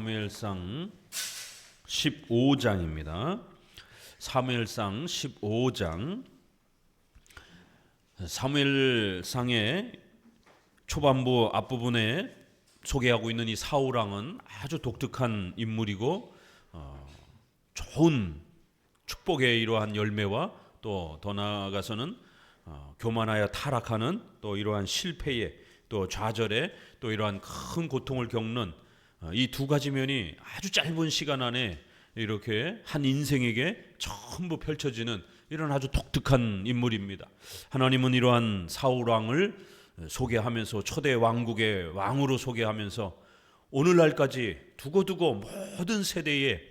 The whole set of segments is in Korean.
사무엘상 15장입니다. 사무엘상 15장. 사무엘상의 초반부 앞부분에 소개하고 있는 이 사울왕은 아주 독특한 인물이고 좋은 축복의 이러한 열매와 또 더 나아가서는 교만하여 타락하는 또 이러한 실패의 또 좌절의 또 이러한 큰 고통을 겪는 이 두 가지 면이 아주 짧은 시간 안에 이렇게 한 인생에게 전부 펼쳐지는 이런 아주 독특한 인물입니다. 하나님은 이러한 사울왕을 소개하면서 초대 왕국의 왕으로 소개하면서 오늘날까지 두고두고 모든 세대에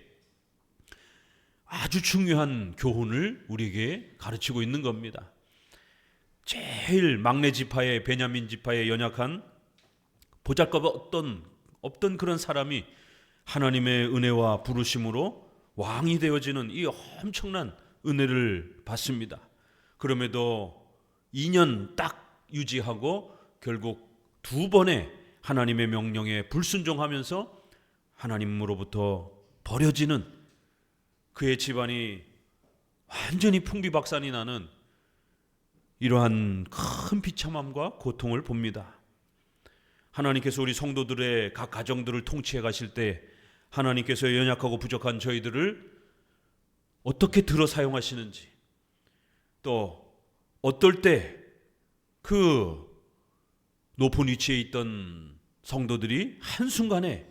아주 중요한 교훈을 우리에게 가르치고 있는 겁니다. 제일 막내 지파의 베냐민 지파의 연약한 보잘것없던 그런 사람이 하나님의 은혜와 부르심으로 왕이 되어지는 이 엄청난 은혜를 받습니다. 그럼에도 2년 딱 유지하고 결국 두 번의 하나님의 명령에 불순종하면서 하나님으로부터 버려지는 그의 집안이 완전히 풍비박산이 나는 이러한 큰 비참함과 고통을 봅니다. 하나님께서 우리 성도들의 각 가정들을 통치해 가실 때 하나님께서 연약하고 부족한 저희들을 어떻게 들어 사용하시는지, 또 어떨 때 그 높은 위치에 있던 성도들이 한순간에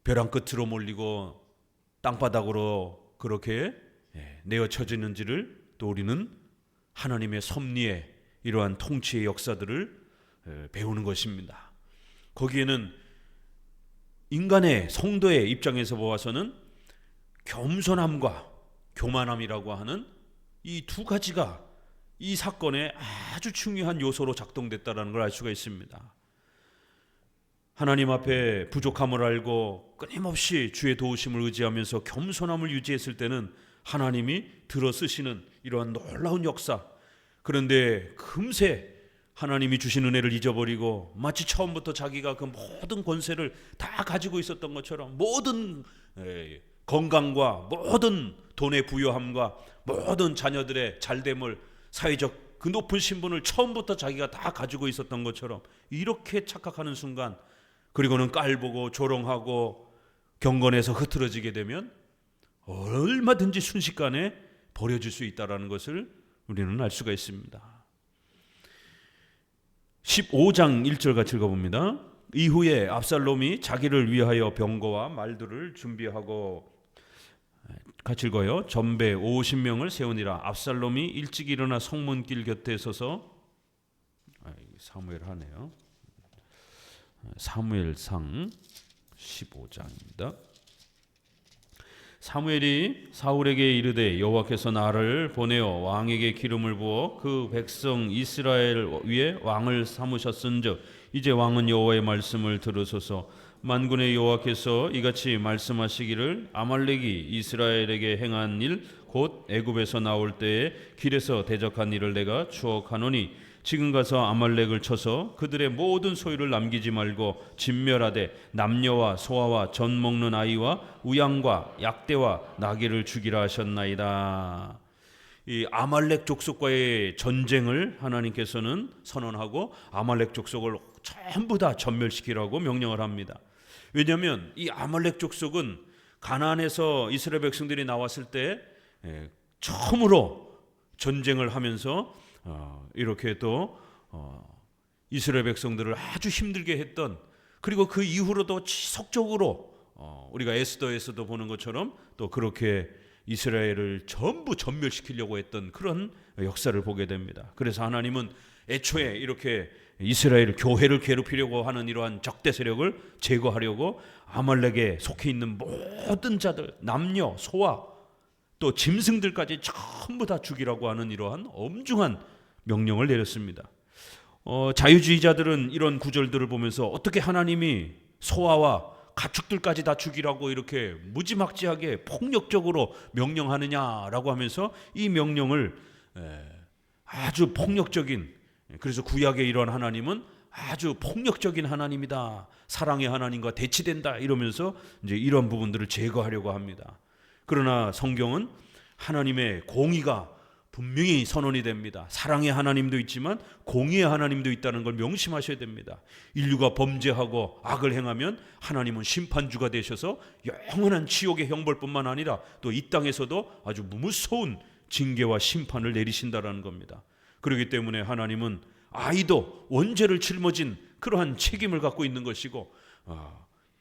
벼랑 끝으로 몰리고 땅바닥으로 그렇게 내어쳐지는지를 또 우리는 하나님의 섭리의 이러한 통치의 역사들을 배우는 것입니다. 거기에는 인간의 성도의 입장에서 보아서는 겸손함과 교만함이라고 하는 이 두 가지가 이 사건의 아주 중요한 요소로 작동됐다는 걸 알 수가 있습니다. 하나님 앞에 부족함을 알고 끊임없이 주의 도우심을 의지하면서 겸손함을 유지했을 때는 하나님이 들어 쓰시는 이러한 놀라운 역사. 그런데 금세 하나님이 주신 은혜를 잊어버리고 마치 처음부터 자기가 그 모든 권세를 다 가지고 있었던 것처럼 모든 건강과 모든 돈의 부유함과 모든 자녀들의 잘됨을 사회적 그 높은 신분을 처음부터 자기가 다 가지고 있었던 것처럼 이렇게 착각하는 순간, 그리고는 깔보고 조롱하고 경건에서 흐트러지게 되면 얼마든지 순식간에 버려질 수 있다는 것을 우리는 알 수가 있습니다. 15장 1절 같이 읽어봅니다. 이후에 압살롬이 자기를 위하여 병거와 말들을 준비하고, 같이 읽어요. 전배 50명을 세우니라. 압살롬이 일찍 일어나 성문길 곁에 서서, 사무엘 하네요. 사무엘상 15장입니다. 사무엘이 사울에게 이르되 여호와께서 나를 보내어 왕에게 기름을 부어 그 백성 이스라엘 위에 왕을 삼으셨은즉 이제 왕은 여호와의 말씀을 들으소서. 만군의 여호와께서 이같이 말씀하시기를 아말렉이 이스라엘에게 행한 일 곧 애굽에서 나올 때에 길에서 대적한 일을 내가 추억하노니 지금 가서 아말렉을 쳐서 그들의 모든 소유를 남기지 말고 진멸하되 남녀와 소아와 젖 먹는 아이와 우양과 약대와 나귀를 죽이라 하셨나이다. 이 아말렉 족속과의 전쟁을 하나님께서는 선언하고 아말렉 족속을 전부 다 전멸시키라고 명령을 합니다. 왜냐하면 이 아말렉 족속은 가나안에서 이스라엘 백성들이 나왔을 때 처음으로 전쟁을 하면서 이렇게 또 이스라엘 백성들을 아주 힘들게 했던, 그리고 그 이후로도 지속적으로 우리가 에스더에서도 보는 것처럼 또 그렇게 이스라엘을 전부 전멸시키려고 했던 그런 역사를 보게 됩니다. 그래서 하나님은 애초에 이렇게 이스라엘 교회를 괴롭히려고 하는 이러한 적대 세력을 제거하려고 아말렉에 속해 있는 모든 자들, 남녀, 소아, 또 짐승들까지 전부 다 죽이라고 하는 이러한 엄중한 명령을 내렸습니다. 자유주의자들은 이런 구절들을 보면서 어떻게 하나님이 소아와 가축들까지 다 죽이라고 이렇게 무지막지하게 폭력적으로 명령하느냐라고 하면서 이 명령을 아주 폭력적인, 그래서 구약의 이런 하나님은 아주 폭력적인 하나님이다, 사랑의 하나님과 대치된다 이러면서 이제 이런 부분들을 제거하려고 합니다. 그러나 성경은 하나님의 공의가 분명히 선언이 됩니다. 사랑의 하나님도 있지만 공의의 하나님도 있다는 걸 명심하셔야 됩니다. 인류가 범죄하고 악을 행하면 하나님은 심판주가 되셔서 영원한 지옥의 형벌뿐만 아니라 또 이 땅에서도 아주 무서운 징계와 심판을 내리신다라는 겁니다. 그렇기 때문에 하나님은 아이도 원죄를 짊어진 그러한 책임을 갖고 있는 것이고,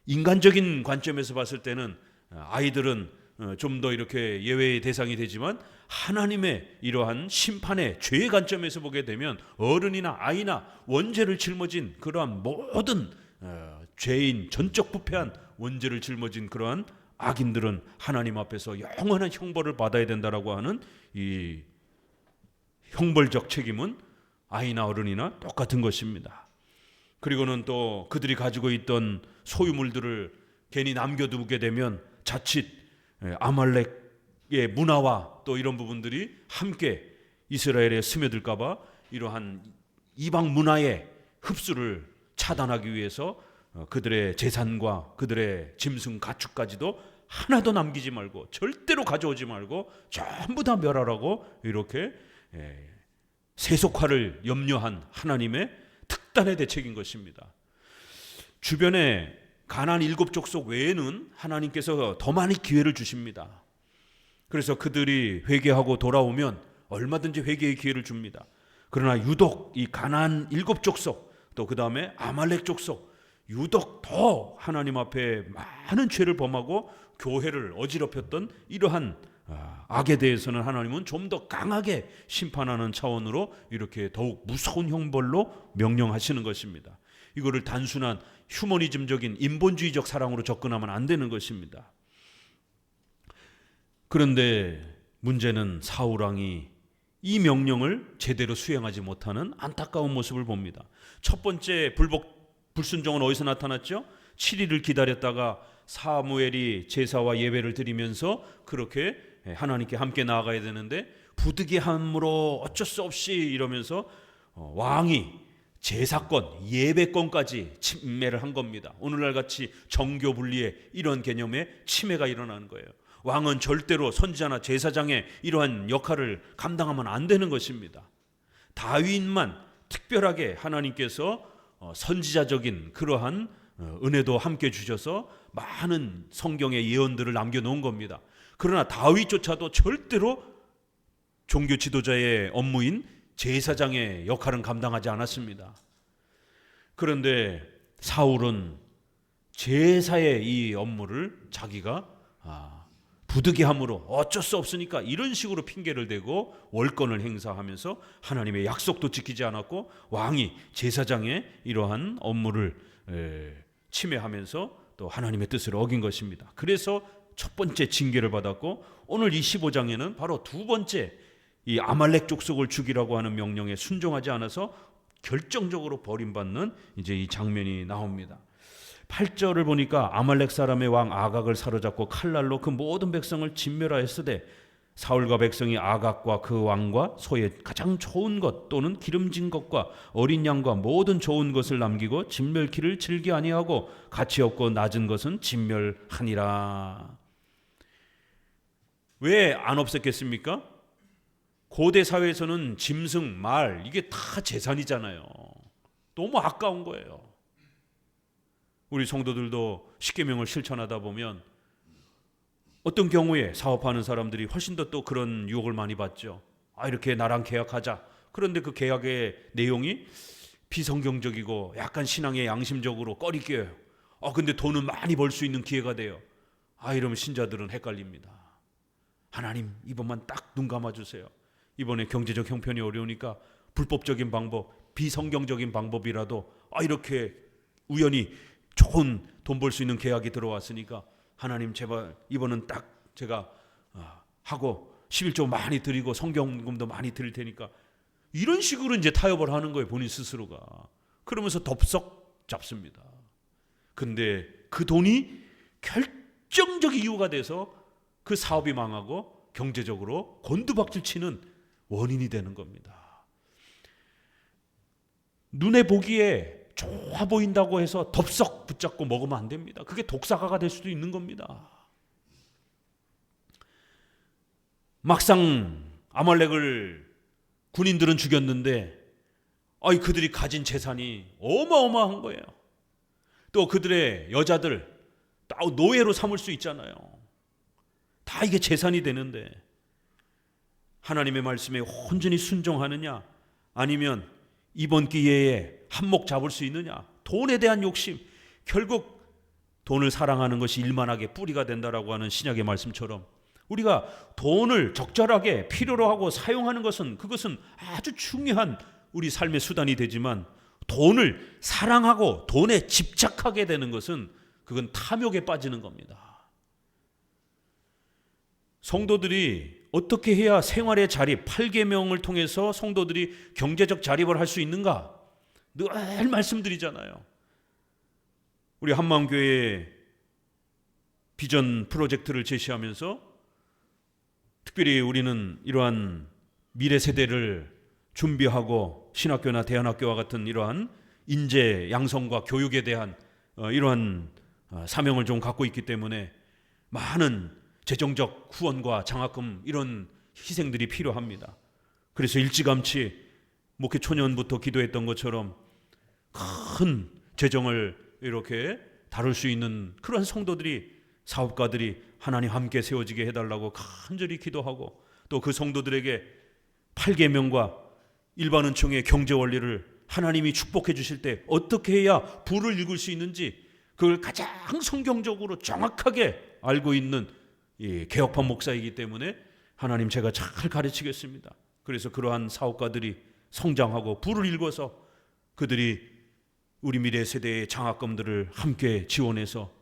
인간적인 관점에서 봤을 때는 아이들은 좀 더 이렇게 예외의 대상이 되지만 하나님의 이러한 심판의 죄의 관점에서 보게 되면 어른이나 아이나 원죄를 짊어진 그러한 모든 죄인, 전적 부패한 원죄를 짊어진 그러한 악인들은 하나님 앞에서 영원한 형벌을 받아야 된다라고 하는 이 형벌적 책임은 아이나 어른이나 똑같은 것입니다. 그리고는 또 그들이 가지고 있던 소유물들을 괜히 남겨두게 되면 자칫 아말렉의 문화와 또 이런 부분들이 함께 이스라엘에 스며들까 봐 이러한 이방 문화의 흡수를 차단하기 위해서 그들의 재산과 그들의 짐승 가축까지도 하나도 남기지 말고 절대로 가져오지 말고 전부 다 멸하라고 이렇게 세속화를 염려한 하나님의 특단의 대책인 것입니다. 주변에 가나안 7족속 외에는 하나님께서 더 많이 기회를 주십니다. 그래서 그들이 회개하고 돌아오면 얼마든지 회개의 기회를 줍니다. 그러나 유독 이 가나안 7족속 또 그 다음에 아말렉 족속 유독 더 하나님 앞에 많은 죄를 범하고 교회를 어지럽혔던 이러한 악에 대해서는 하나님은 좀 더 강하게 심판하는 차원으로 이렇게 더욱 무서운 형벌로 명령하시는 것입니다. 이거를 단순한 휴머니즘적인 인본주의적 사랑으로 접근하면 안 되는 것입니다. 그런데 문제는 사울 왕이 이 명령을 제대로 수행하지 못하는 안타까운 모습을 봅니다. 첫 번째 불순종은 어디서 나타났죠? 7일을 기다렸다가 사무엘이 제사와 예배를 드리면서 그렇게 하나님께 함께 나아가야 되는데 부득이함으로 어쩔 수 없이 이러면서 왕이 제사권, 예배권까지 침해를 한 겁니다. 오늘날 같이 정교 분리의 이런 개념의 침해가 일어나는 거예요. 왕은 절대로 선지자나 제사장의 이러한 역할을 감당하면 안 되는 것입니다. 다윗만 특별하게 하나님께서 선지자적인 그러한 은혜도 함께 주셔서 많은 성경의 예언들을 남겨놓은 겁니다. 그러나 다윗조차도 절대로 종교 지도자의 업무인 제사장의 역할은 감당하지 않았습니다. 그런데 사울은 제사의 이 업무를 자기가 부득이함으로 어쩔 수 없으니까 이런 식으로 핑계를 대고 월권을 행사하면서 하나님의 약속도 지키지 않았고 왕이 제사장의 이러한 업무를 침해하면서 또 하나님의 뜻을 어긴 것입니다. 그래서 첫 번째 징계를 받았고 오늘 이 15장에는 바로 두 번째 이 아말렉 족속을 죽이라고 하는 명령에 순종하지 않아서 결정적으로 버림받는 이제 이 장면이 나옵니다. 8절을 보니까 아말렉 사람의 왕 아각을 사로잡고 칼날로 그 모든 백성을 진멸하였으되 사울과 백성이 아각과 그 왕과 소의 가장 좋은 것 또는 기름진 것과 어린 양과 모든 좋은 것을 남기고 진멸키를 즐기 아니하고 가치 없고 낮은 것은 진멸하니라. 왜 안 없앴겠습니까? 고대 사회에서는 짐승, 말 이게 다 재산이잖아요. 너무 아까운 거예요. 우리 성도들도 십계명을 실천하다 보면 어떤 경우에 사업하는 사람들이 훨씬 더 또 그런 유혹을 많이 받죠. 이렇게 나랑 계약하자. 그런데 그 계약의 내용이 비성경적이고 약간 신앙의 양심적으로 꺼리껴요. 근데 돈은 많이 벌 수 있는 기회가 돼요. 이러면 신자들은 헷갈립니다. 하나님 이번만 딱 눈 감아주세요. 이번에 경제적 형편이 어려우니까 불법적인 방법, 비성경적인 방법이라도 이렇게 우연히 좋은 돈 벌 수 있는 계약이 들어왔으니까 하나님 제발 이번은 딱 제가 하고 11조 많이 드리고 성경금도 많이 드릴 테니까 이런 식으로 이제 타협을 하는 거예요. 본인 스스로가. 그러면서 덥석 잡습니다. 근데 그 돈이 결정적 이유가 돼서 그 사업이 망하고 경제적으로 곤두박질 치는 원인이 되는 겁니다. 눈에 보기에 좋아 보인다고 해서 덥석 붙잡고 먹으면 안 됩니다. 그게 독사가가 될 수도 있는 겁니다. 막상 아말렉을 군인들은 죽였는데 그들이 가진 재산이 어마어마한 거예요. 또 그들의 여자들 노예로 삼을 수 있잖아요. 다 이게 재산이 되는데 하나님의 말씀에 온전히 순종하느냐, 아니면 이번 기회에 한몫 잡을 수 있느냐. 돈에 대한 욕심, 결국 돈을 사랑하는 것이 일만하게 뿌리가 된다라고 하는 신약의 말씀처럼 우리가 돈을 적절하게 필요로 하고 사용하는 것은 그것은 아주 중요한 우리 삶의 수단이 되지만, 돈을 사랑하고 돈에 집착하게 되는 것은 그건 탐욕에 빠지는 겁니다. 성도들이 어떻게 해야 생활의 자립, 8계명을 통해서 성도들이 경제적 자립을 할 수 있는가? 늘 말씀드리잖아요. 우리 한마음교회 비전 프로젝트를 제시하면서 특별히 우리는 이러한 미래 세대를 준비하고 신학교나 대안학교와 같은 이러한 인재 양성과 교육에 대한 이러한 사명을 좀 갖고 있기 때문에 많은 재정적 후원과 장학금 이런 희생들이 필요합니다. 그래서 일찌감치 목회 초년부터 기도했던 것처럼 큰 재정을 이렇게 다룰 수 있는 그런 성도들이, 사업가들이 하나님 함께 세워지게 해달라고 간절히 기도하고, 또 그 성도들에게 8계명과 일반 은총의 경제 원리를 하나님이 축복해 주실 때 어떻게 해야 부를 읽을 수 있는지 그걸 가장 성경적으로 정확하게 알고 있는 개혁파 목사이기 때문에 하나님 제가 잘 가르치겠습니다. 그래서 그러한 사업가들이 성장하고 부를 읽어서 그들이 우리 미래 세대의 장학금들을 함께 지원해서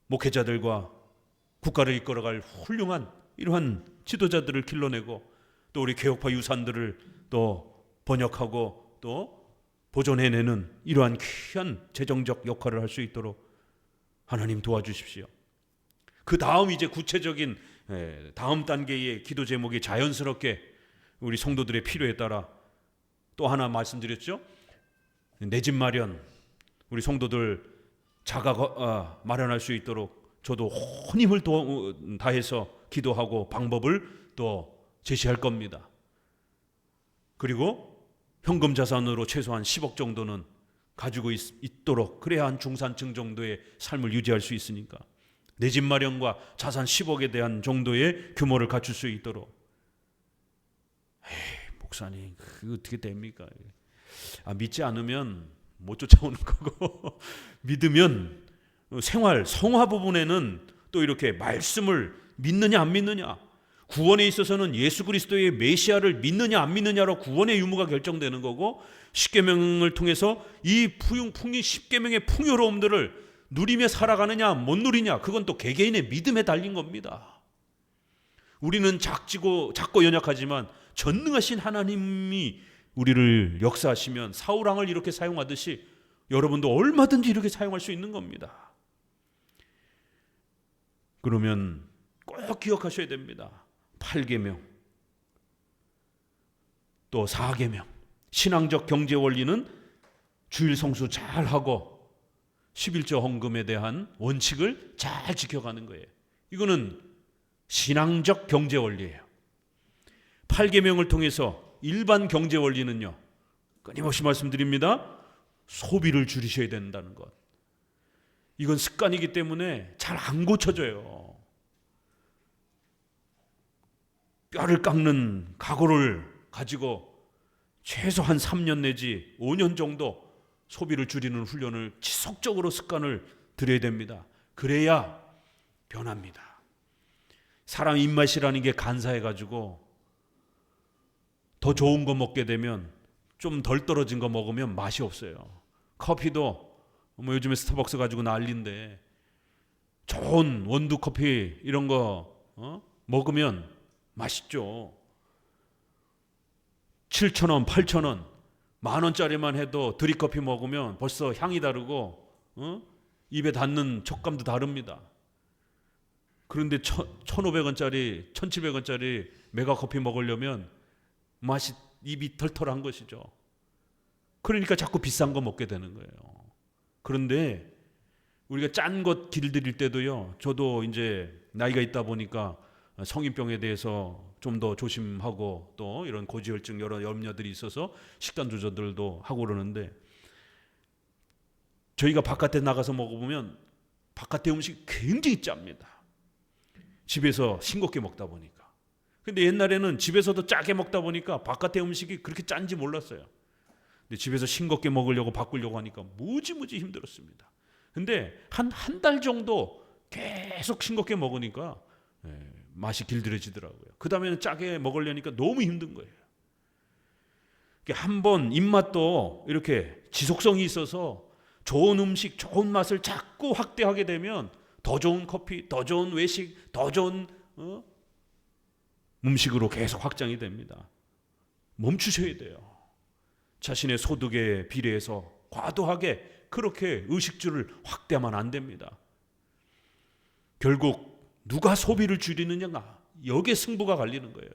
목회자들과 국가를 이끌어갈 훌륭한 이러한 지도자들을 길러내고, 또 우리 개혁파 유산들을 또 번역하고 또 보존해내는 이러한 귀한 재정적 역할을 할 수 있도록 하나님 도와주십시오. 그 다음 이제 구체적인 다음 단계의 기도 제목이 자연스럽게 우리 성도들의 필요에 따라 또 하나 말씀드렸죠. 내 집 마련, 우리 성도들 자가 마련할 수 있도록 저도 온 힘을 다해서 기도하고 방법을 또 제시할 겁니다. 그리고 현금 자산으로 최소한 10억 정도는 가지고 있도록, 그래야 한 중산층 정도의 삶을 유지할 수 있으니까 내 집 마련과 자산 10억에 대한 정도의 규모를 갖출 수 있도록. 목사님 그게 어떻게 됩니까? 믿지 않으면 못 쫓아오는 거고 믿으면 생활 성화 부분에는 또 이렇게 말씀을 믿느냐 안 믿느냐, 구원에 있어서는 예수 그리스도의 메시아를 믿느냐 안 믿느냐로 구원의 유무가 결정되는 거고, 10계명을 통해서 이 10계명의 풍요로움들을 누리며 살아가느냐 못 누리냐, 그건 또 개개인의 믿음에 달린 겁니다. 우리는 작고 연약하지만 전능하신 하나님이 우리를 역사하시면 사울왕을 이렇게 사용하듯이 여러분도 얼마든지 이렇게 사용할 수 있는 겁니다. 그러면 꼭 기억하셔야 됩니다. 8계명, 또 4계명, 신앙적 경제 원리는 주일 성수 잘하고 11조 헌금에 대한 원칙을 잘 지켜가는 거예요. 이거는 신앙적 경제 원리예요. 8계명을 통해서 일반 경제 원리는요, 끊임없이 말씀드립니다. 소비를 줄이셔야 된다는 것. 이건 습관이기 때문에 잘 안 고쳐져요. 뼈를 깎는 각오를 가지고 최소한 3년 내지 5년 정도 소비를 줄이는 훈련을 지속적으로 습관을 들여야 됩니다. 그래야 변합니다. 사람 입맛이라는 게 간사해가지고 더 좋은 거 먹게 되면 좀 덜 떨어진 거 먹으면 맛이 없어요. 커피도 요즘에 스타벅스 가지고 난리인데 좋은 원두 커피 이런 거 먹으면 맛있죠. 7,000원, 8,000원, 10,000원짜리만 해도 드립커피 먹으면 벌써 향이 다르고 입에 닿는 촉감도 다릅니다. 그런데 1,500원짜리, 1,700원짜리 메가커피 먹으려면 맛이 입이 털털한 것이죠. 그러니까 자꾸 비싼 거 먹게 되는 거예요. 그런데 우리가 짠 것 길들일 때도요, 저도 이제 나이가 있다 보니까 성인병에 대해서 좀 더 조심하고 또 이런 고지혈증 여러 염려들이 있어서 식단 조절들도 하고 그러는데, 저희가 바깥에 나가서 먹어보면 바깥의 음식이 굉장히 짭니다. 집에서 싱겁게 먹다 보니까. 근데 옛날에는 집에서도 짜게 먹다 보니까 바깥의 음식이 그렇게 짠지 몰랐어요. 근데 집에서 싱겁게 먹으려고 바꾸려고 하니까 무지무지 힘들었습니다. 근데 한 달 정도 계속 싱겁게 먹으니까 맛이 길들여지더라고요. 그 다음에는 짜게 먹으려니까 너무 힘든 거예요. 한번 입맛도 이렇게 지속성이 있어서 좋은 음식, 좋은 맛을 자꾸 확대하게 되면 더 좋은 커피, 더 좋은 외식, 더 좋은 음식으로 계속 확장이 됩니다. 멈추셔야 돼요. 자신의 소득에 비례해서 과도하게 그렇게 의식주를 확대하면 안 됩니다. 결국 누가 소비를 줄이느냐가 여기에 승부가 갈리는 거예요.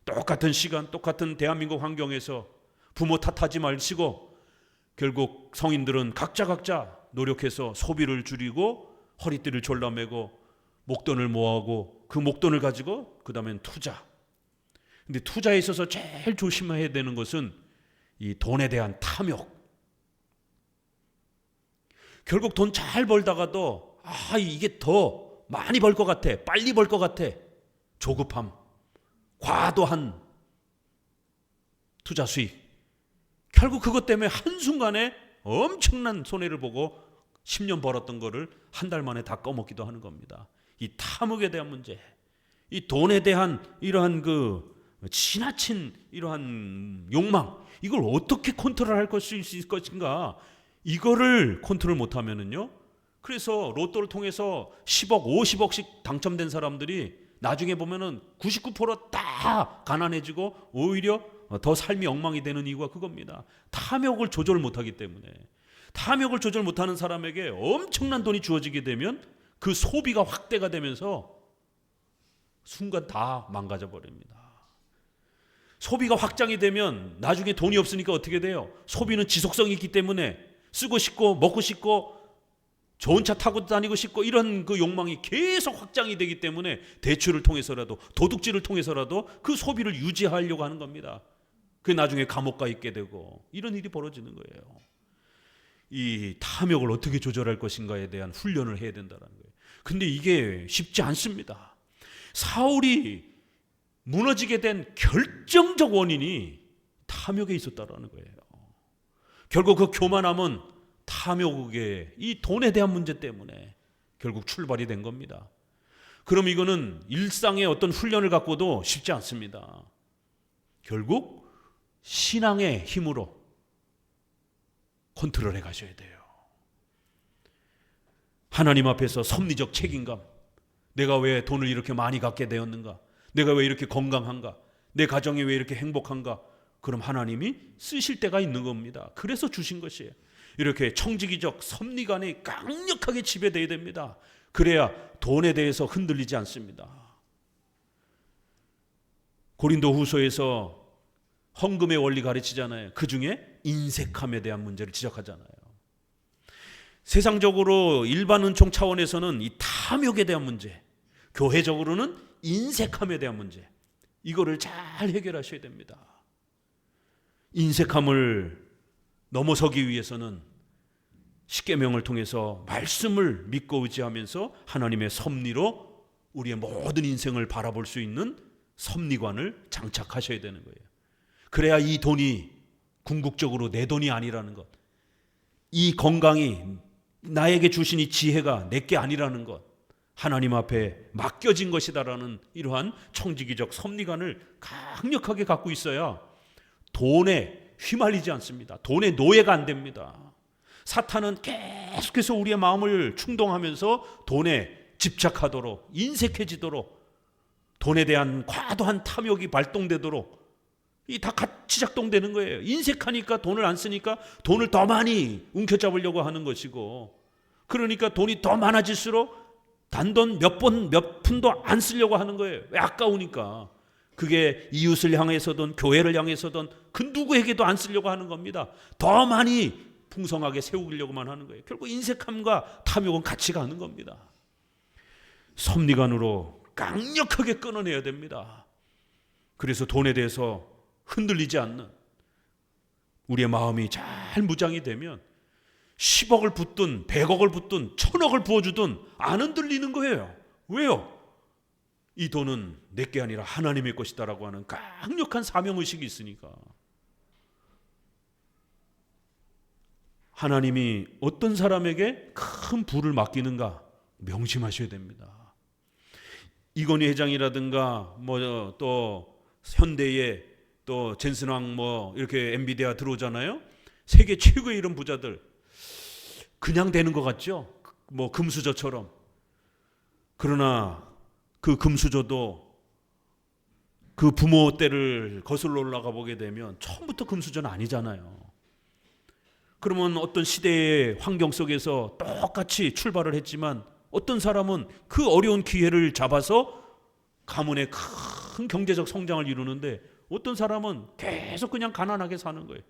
똑같은 시간, 똑같은 대한민국 환경에서 부모 탓하지 마시고 결국 성인들은 각자 노력해서 소비를 줄이고 허리띠를 졸라매고 목돈을 모아고 그 목돈을 가지고 그 다음엔 투자. 근데 투자에 있어서 제일 조심해야 되는 것은 이 돈에 대한 탐욕. 결국 돈 잘 벌다가도 이게 더 많이 벌 것 같아, 빨리 벌 것 같아, 조급함, 과도한 투자 수익. 결국 그것 때문에 한순간에 엄청난 손해를 보고 10년 벌었던 거를 한 달 만에 다 꺼먹기도 하는 겁니다. 이 탐욕에 대한 문제, 이 돈에 대한 이러한 그 지나친 이러한 욕망, 이걸 어떻게 컨트롤할 수 있을 것인가, 이거를 컨트롤 못하면은요, 그래서 로또를 통해서 10억, 50억씩 당첨된 사람들이 나중에 보면은 99%다 가난해지고 오히려 더 삶이 엉망이 되는 이유가 그겁니다. 탐욕을 조절 못하기 때문에. 탐욕을 조절 못하는 사람에게 엄청난 돈이 주어지게 되면 그 소비가 확대가 되면서 순간 다 망가져 버립니다. 소비가 확장이 되면 나중에 돈이 없으니까 어떻게 돼요? 소비는 지속성이 있기 때문에 쓰고 싶고 먹고 싶고 좋은 차 타고 다니고 싶고 이런 그 욕망이 계속 확장이 되기 때문에 대출을 통해서라도 도둑질을 통해서라도 그 소비를 유지하려고 하는 겁니다. 그게 나중에 감옥 가 있게 되고 이런 일이 벌어지는 거예요. 이 탐욕을 어떻게 조절할 것인가에 대한 훈련을 해야 된다는 거예요. 근데 이게 쉽지 않습니다. 사울이 무너지게 된 결정적 원인이 탐욕에 있었다라는 거예요. 결국 그 교만함은 탐욕의 이 돈에 대한 문제 때문에 결국 출발이 된 겁니다. 그럼 이거는 일상의 어떤 훈련을 갖고도 쉽지 않습니다. 결국 신앙의 힘으로 컨트롤해 가셔야 돼요. 하나님 앞에서 섭리적 책임감, 내가 왜 돈을 이렇게 많이 갖게 되었는가, 내가 왜 이렇게 건강한가, 내 가정이 왜 이렇게 행복한가, 그럼 하나님이 쓰실 때가 있는 겁니다. 그래서 주신 것이에요. 이렇게 청지기적 섭리관이 강력하게 지배되어야 됩니다. 그래야 돈에 대해서 흔들리지 않습니다. 고린도후서에서 헌금의 원리 가르치잖아요. 그 중에 인색함에 대한 문제를 지적하잖아요. 세상적으로 일반 은총 차원에서는 이 탐욕에 대한 문제, 교회적으로는 인색함에 대한 문제, 이거를 잘 해결하셔야 됩니다. 인색함을 넘어서기 위해서는 십계명을 통해서 말씀을 믿고 의지하면서 하나님의 섭리로 우리의 모든 인생을 바라볼 수 있는 섭리관을 장착하셔야 되는 거예요. 그래야 이 돈이 궁극적으로 내 돈이 아니라는 것, 이 건강이 나에게 주신 이 지혜가 내게 아니라는 것, 하나님 앞에 맡겨진 것이다라는 이러한 청지기적 섭리관을 강력하게 갖고 있어야 돈에 휘말리지 않습니다. 돈의 노예가 안 됩니다. 사탄은 계속해서 우리의 마음을 충동하면서 돈에 집착하도록, 인색해지도록, 돈에 대한 과도한 탐욕이 발동되도록 이 다 같이 작동되는 거예요. 인색하니까 돈을 안 쓰니까 돈을 더 많이 움켜잡으려고 하는 것이고, 그러니까 돈이 더 많아질수록 단돈 몇 푼도 안 쓰려고 하는 거예요. 왜? 아까우니까. 그게 이웃을 향해서든 교회를 향해서든 그 누구에게도 안 쓰려고 하는 겁니다. 더 많이 풍성하게 세우려고만 하는 거예요. 결국 인색함과 탐욕은 같이 가는 겁니다. 섭리관으로 강력하게 끊어내야 됩니다. 그래서 돈에 대해서 흔들리지 않는 우리의 마음이 잘 무장이 되면 10억을 붓든 100억을 붓든 1000억을 부어주든 안 흔들리는 거예요. 왜요? 이 돈은 내게 아니라 하나님의 것이다라고 하는 강력한 사명의식이 있으니까. 하나님이 어떤 사람에게 큰 부를 맡기는가 명심하셔야 됩니다. 이건희 회장이라든가 또 현대의 또 젠슨왕 이렇게 엔비디아 들어오잖아요. 세계 최고의 이런 부자들 그냥 되는 것 같죠? 금수저처럼. 그러나 그 금수저도 그 부모 때를 거슬러 올라가 보게 되면 처음부터 금수저는 아니잖아요. 그러면 어떤 시대의 환경 속에서 똑같이 출발을 했지만 어떤 사람은 그 어려운 기회를 잡아서 가문의 큰 경제적 성장을 이루는데 어떤 사람은 계속 그냥 가난하게 사는 거예요.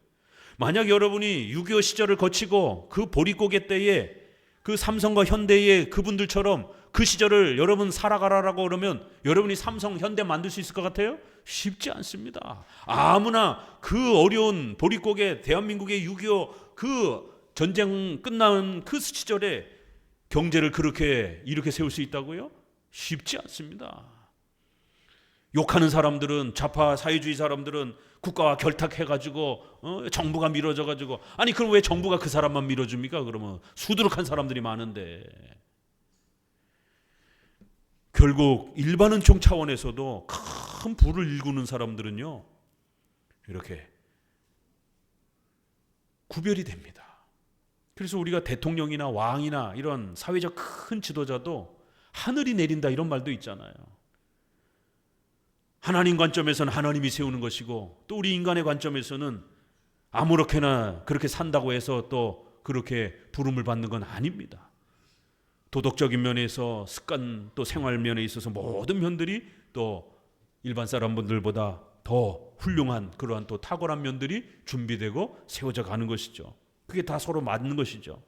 만약 여러분이 6.25 시절을 거치고 그 보릿고개 때에 그 삼성과 현대의 그분들처럼 그 시절을 여러분 살아가라라고 그러면 여러분이 삼성, 현대 만들 수 있을 것 같아요? 쉽지 않습니다. 아무나 그 어려운 보릿고개 대한민국의 6.25 그 전쟁 끝난 그 시절에 경제를 그렇게 이렇게 세울 수 있다고요? 쉽지 않습니다. 욕하는 사람들은 좌파 사회주의 사람들은 국가와 결탁해가지고 정부가 밀어줘가지고 아니 그럼 왜 정부가 그 사람만 밀어줍니까? 그러면 수두룩한 사람들이 많은데 결국 일반은총 차원에서도 큰 부를 일구는 사람들은요 이렇게 구별이 됩니다. 그래서 우리가 대통령이나 왕이나 이런 사회적 큰 지도자도 하늘이 내린다 이런 말도 있잖아요. 하나님 관점에서는 하나님이 세우는 것이고 또 우리 인간의 관점에서는 아무렇게나 그렇게 산다고 해서 또 그렇게 부름을 받는 건 아닙니다. 도덕적인 면에서 습관 또 생활 면에 있어서 모든 면들이 또 일반 사람분들보다 더 훌륭한 그러한 또 탁월한 면들이 준비되고 세워져 가는 것이죠. 그게 다 서로 맞는 것이죠.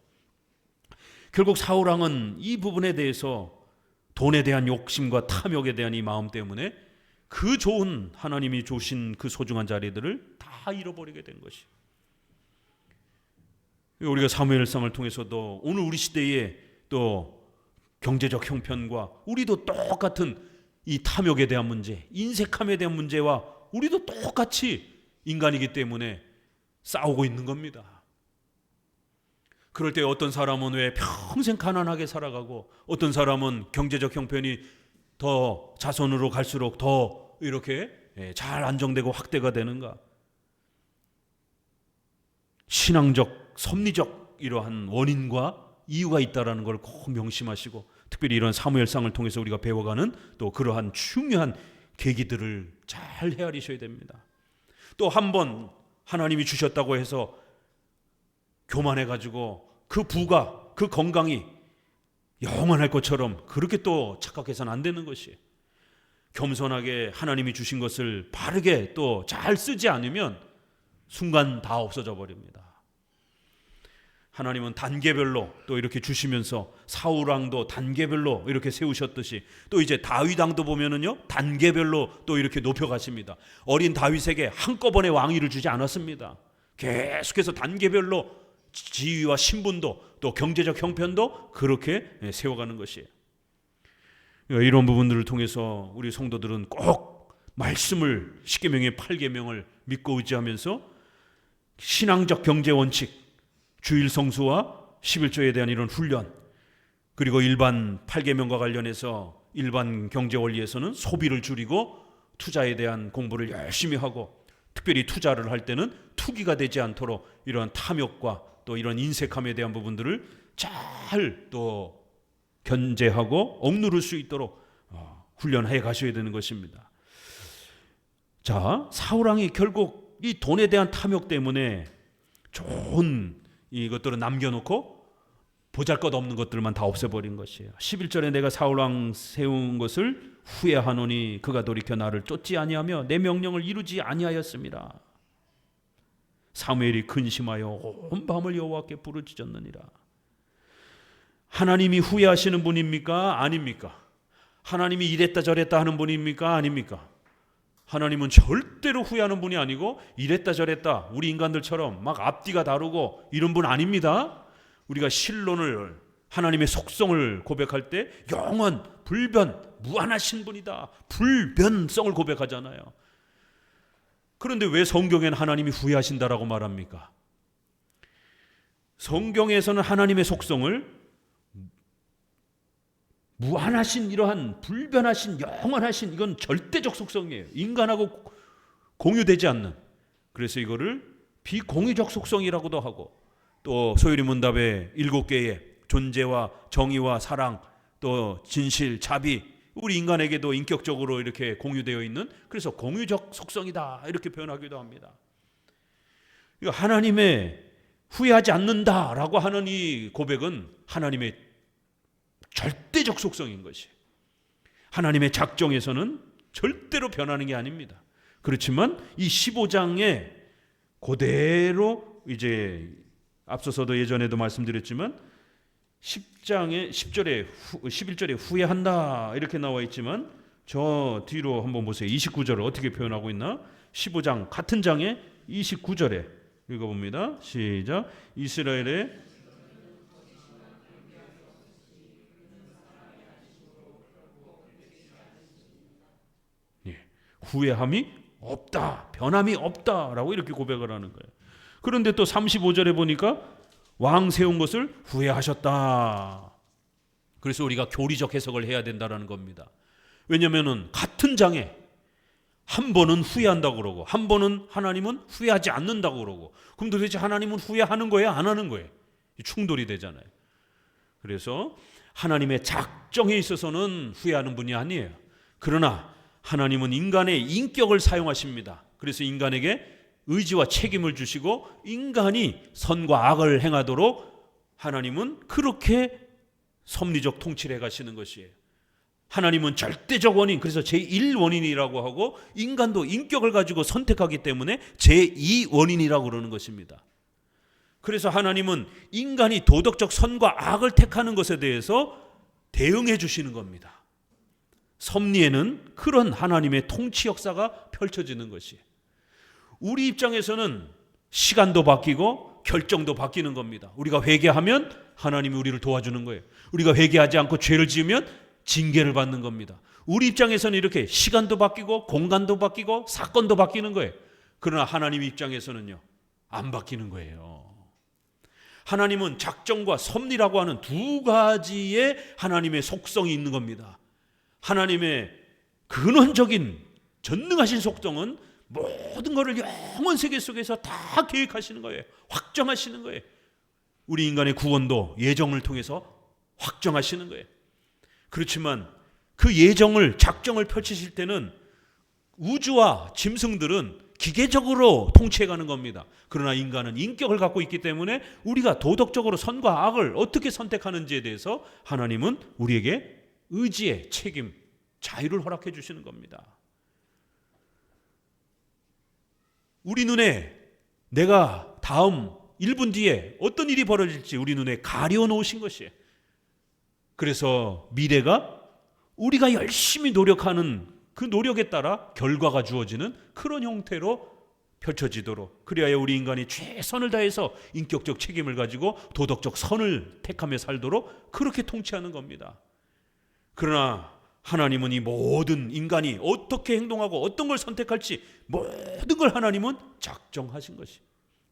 결국 사울왕은 이 부분에 대해서 돈에 대한 욕심과 탐욕에 대한 이 마음 때문에 그 좋은 하나님이 주신 그 소중한 자리들을 다 잃어버리게 된 것이. 우리가 사무엘상을 통해서도 오늘 우리 시대에 또 경제적 형편과 우리도 똑같은 이 탐욕에 대한 문제, 인색함에 대한 문제와 우리도 똑같이 인간이기 때문에 싸우고 있는 겁니다. 그럴 때 어떤 사람은 왜 평생 가난하게 살아가고 어떤 사람은 경제적 형편이 더 자손으로 갈수록 더 이렇게 잘 안정되고 확대가 되는가? 신앙적, 섭리적 이러한 원인과 이유가 있다라는 걸 꼭 명심하시고 특별히 이런 사무엘상을 통해서 우리가 배워가는 또 그러한 중요한 계기들을 잘 헤아리셔야 됩니다. 또 한 번 하나님이 주셨다고 해서 교만해가지고 그 부가 그 건강이 영원할 것처럼 그렇게 또 착각해서는 안 되는 것이 겸손하게 하나님이 주신 것을 바르게 또 잘 쓰지 않으면 순간 다 없어져 버립니다. 하나님은 단계별로 또 이렇게 주시면서 사울왕도 단계별로 이렇게 세우셨듯이 또 이제 다윗왕도 보면은요 단계별로 또 이렇게 높여가십니다. 어린 다윗에게 한꺼번에 왕위를 주지 않았습니다. 계속해서 단계별로 지위와 신분도 또 경제적 형편도 그렇게 세워가는 것이에요. 이런 부분들을 통해서 우리 성도들은 꼭 말씀을 십계명의 8계명을 믿고 의지하면서 신앙적 경제 원칙 주일 성수와 11조에 대한 이런 훈련 그리고 일반 8계명과 관련해서 일반 경제 원리에서는 소비를 줄이고 투자에 대한 공부를 열심히 하고 특별히 투자를 할 때는 투기가 되지 않도록 이런 탐욕과 또 이런 인색함에 대한 부분들을 잘 또 견제하고 억누를 수 있도록 훈련해 가셔야 되는 것입니다. 자, 사울왕이 결국 이 돈에 대한 탐욕 때문에 좋은 이것들을 남겨놓고 보잘것없는 것들만 다 없애버린 것이에요. 11절에 내가 사울왕 세운 것을 후회하노니 그가 돌이켜 나를 쫓지 아니하며 내 명령을 이루지 아니하였습니다. 사무엘이 근심하여 온 밤을 여호와께 부르짖었느니라. 하나님이 후회하시는 분입니까? 아닙니까? 하나님이 이랬다 저랬다 하는 분입니까? 아닙니까? 하나님은 절대로 후회하는 분이 아니고 이랬다 저랬다 우리 인간들처럼 막 앞뒤가 다르고 이런 분 아닙니다. 우리가 신론을, 하나님의 속성을 고백할 때 영원, 불변, 무한하신 분이다, 불변성을 고백하잖아요. 그런데 왜 성경에는 하나님이 후회하신다라고 말합니까? 성경에서는 하나님의 속성을 무한하신, 이러한 불변하신, 영원하신, 이건 절대적 속성이에요. 인간하고 공유되지 않는. 그래서 이거를 비공유적 속성이라고도 하고, 또 소요리 문답의 7개의 존재와 정의와 사랑, 또 진실, 자비, 우리 인간에게도 인격적으로 이렇게 공유되어 있는, 그래서 공유적 속성이다 이렇게 표현하기도 합니다. 하나님의 후회하지 않는다라고 하는 이 고백은 하나님의 절대적 속성인 것이, 하나님의 작정에서는 절대로 변하는 게 아닙니다. 그렇지만 이 15장에 그대로 이제 앞서서도 예전에도 말씀드렸지만 10장에 10절에 11절에 후회한다 이렇게 나와 있지만 저 뒤로 한번 보세요. 29절을 어떻게 표현하고 있나? 15장 같은 장에 29절에 읽어봅니다. 시작. 이스라엘의 후회함이 없다, 변함이 없다라고 이렇게 고백을 하는 거예요. 그런데 또 35절에 보니까 왕 세운 것을 후회하셨다. 그래서 우리가 교리적 해석을 해야 된다는 겁니다. 왜냐하면 같은 장에 한 번은 후회한다고 그러고 한 번은 하나님은 후회하지 않는다고 그러고, 그럼 도대체 하나님은 후회하는 거예요, 안 하는 거예요? 충돌이 되잖아요. 그래서 하나님의 작정에 있어서는 후회하는 분이 아니에요. 그러나 하나님은 인간의 인격을 사용하십니다. 그래서 인간에게 의지와 책임을 주시고 인간이 선과 악을 행하도록 하나님은 그렇게 섭리적 통치를 해가시는 것이에요. 하나님은 절대적 원인, 그래서 제1원인이라고 하고 인간도 인격을 가지고 선택하기 때문에 제2원인이라고 그러는 것입니다. 그래서 하나님은 인간이 도덕적 선과 악을 택하는 것에 대해서 대응해 주시는 겁니다. 섭리에는 그런 하나님의 통치 역사가 펼쳐지는 것이에요. 우리 입장에서는 시간도 바뀌고 결정도 바뀌는 겁니다. 우리가 회개하면 하나님이 우리를 도와주는 거예요. 우리가 회개하지 않고 죄를 지으면 징계를 받는 겁니다. 우리 입장에서는 이렇게 시간도 바뀌고 공간도 바뀌고 사건도 바뀌는 거예요. 그러나 하나님 입장에서는요, 안 바뀌는 거예요. 하나님은 작정과 섭리라고 하는 두 가지의 하나님의 속성이 있는 겁니다. 하나님의 근원적인 전능하신 속성은 모든 것을 영원 세계 속에서 다 계획하시는 거예요. 확정하시는 거예요. 우리 인간의 구원도 예정을 통해서 확정하시는 거예요. 그렇지만 그 예정을, 작정을 펼치실 때는 우주와 짐승들은 기계적으로 통치해가는 겁니다. 그러나 인간은 인격을 갖고 있기 때문에 우리가 도덕적으로 선과 악을 어떻게 선택하는지에 대해서 하나님은 우리에게 의지의 책임, 자유를 허락해 주시는 겁니다. 우리 눈에 내가 다음 1분 뒤에 어떤 일이 벌어질지 우리 눈에 가려 놓으신 것이에요. 그래서 미래가 우리가 열심히 노력하는 그 노력에 따라 결과가 주어지는 그런 형태로 펼쳐지도록, 그리하여 우리 인간이 최선을 다해서 인격적 책임을 가지고 도덕적 선을 택하며 살도록 그렇게 통치하는 겁니다. 그러나 하나님은 이 모든 인간이 어떻게 행동하고 어떤 걸 선택할지 모든 걸 하나님은 작정하신 것이.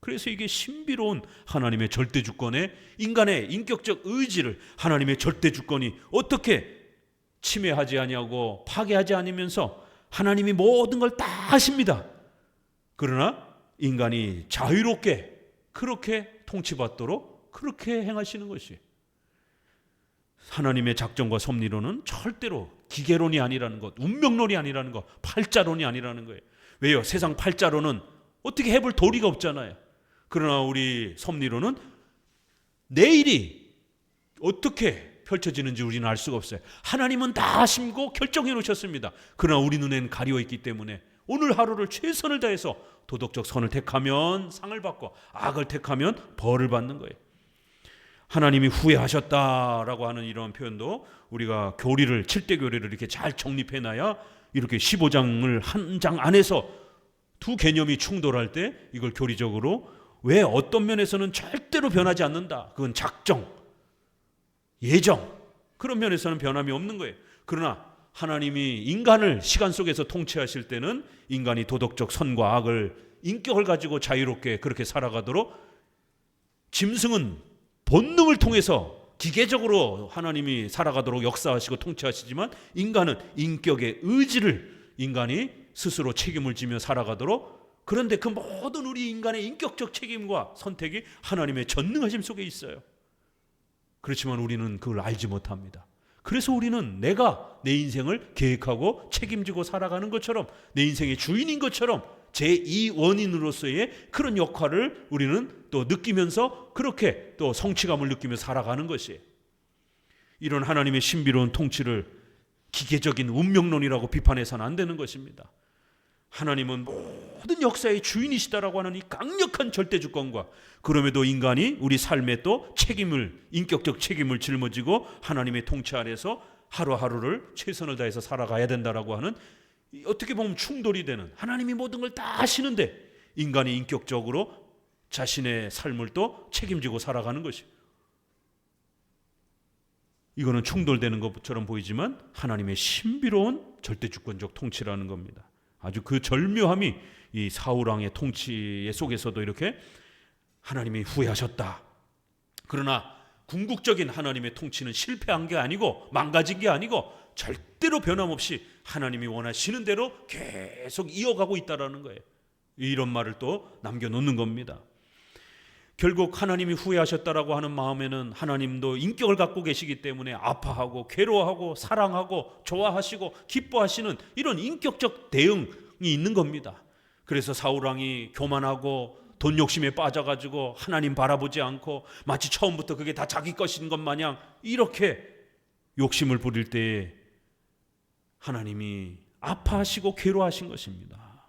그래서 이게 신비로운 하나님의 절대 주권에 인간의 인격적 의지를 하나님의 절대 주권이 어떻게 침해하지 아니하고 파괴하지 않으면서 하나님이 모든 걸 다 하십니다. 그러나 인간이 자유롭게 그렇게 통치받도록 그렇게 행하시는 것이, 하나님의 작정과 섭리로는 절대로 기계론이 아니라는 것, 운명론이 아니라는 것, 팔자론이 아니라는 거예요. 왜요? 세상 팔자론은 어떻게 해볼 도리가 없잖아요. 그러나 우리 섭리로는 내일이 어떻게 펼쳐지는지 우리는 알 수가 없어요. 하나님은 다 아시고 결정해 놓으셨습니다. 그러나 우리 눈엔 가리워 있기 때문에 오늘 하루를 최선을 다해서 도덕적 선을 택하면 상을 받고 악을 택하면 벌을 받는 거예요. 하나님이 후회하셨다라고 하는 이런 표현도 우리가 교리를 7대 교리를 이렇게 잘 정립해놔야 이렇게 15장을 한 장 안에서 두 개념이 충돌할 때 이걸 교리적으로 왜 어떤 면에서는 절대로 변하지 않는다. 그건 작정, 예정, 그런 면에서는 변함이 없는 거예요. 그러나 하나님이 인간을 시간 속에서 통치하실 때는 인간이 도덕적 선과 악을 인격을 가지고 자유롭게 그렇게 살아가도록 짐승은 본능을 통해서 기계적으로 하나님이 살아가도록 역사하시고 통치하시지만 인간은 인격의 의지를 인간이 스스로 책임을 지며 살아가도록, 그런데 그 모든 우리 인간의 인격적 책임과 선택이 하나님의 전능하심 속에 있어요. 그렇지만 우리는 그걸 알지 못합니다. 그래서 우리는 내가 내 인생을 계획하고 책임지고 살아가는 것처럼, 내 인생의 주인인 것처럼 제2원인으로서의 그런 역할을 우리는 또 느끼면서 그렇게 또 성취감을 느끼며 살아가는 것이에요. 이런 하나님의 신비로운 통치를 기계적인 운명론이라고 비판해서는 안 되는 것입니다. 하나님은 모든 역사의 주인이시다라고 하는 이 강력한 절대주권과, 그럼에도 인간이 우리 삶에 또 책임을, 인격적 책임을 짊어지고 하나님의 통치 아래서 하루하루를 최선을 다해서 살아가야 된다라고 하는, 어떻게 보면 충돌이 되는, 하나님이 모든 걸 다 아시는데 인간이 인격적으로 자신의 삶을 또 책임지고 살아가는 것이, 이거는 충돌되는 것처럼 보이지만 하나님의 신비로운 절대주권적 통치라는 겁니다. 아주 그 절묘함이 이 사울 왕의 통치 속에서도 이렇게 하나님이 후회하셨다. 그러나 궁극적인 하나님의 통치는 실패한 게 아니고 망가진 게 아니고 절대로 변함없이 하나님이 원하시는 대로 계속 이어가고 있다라는 거예요. 이런 말을 또 남겨놓는 겁니다. 결국 하나님이 후회하셨다라고 하는 마음에는 하나님도 인격을 갖고 계시기 때문에 아파하고 괴로워하고 사랑하고 좋아하시고 기뻐하시는 이런 인격적 대응이 있는 겁니다. 그래서 사울 왕이 교만하고 돈 욕심에 빠져가지고 하나님 바라보지 않고 마치 처음부터 그게 다 자기 것인 것 마냥 이렇게 욕심을 부릴 때에 하나님이 아파하시고 괴로워하신 것입니다.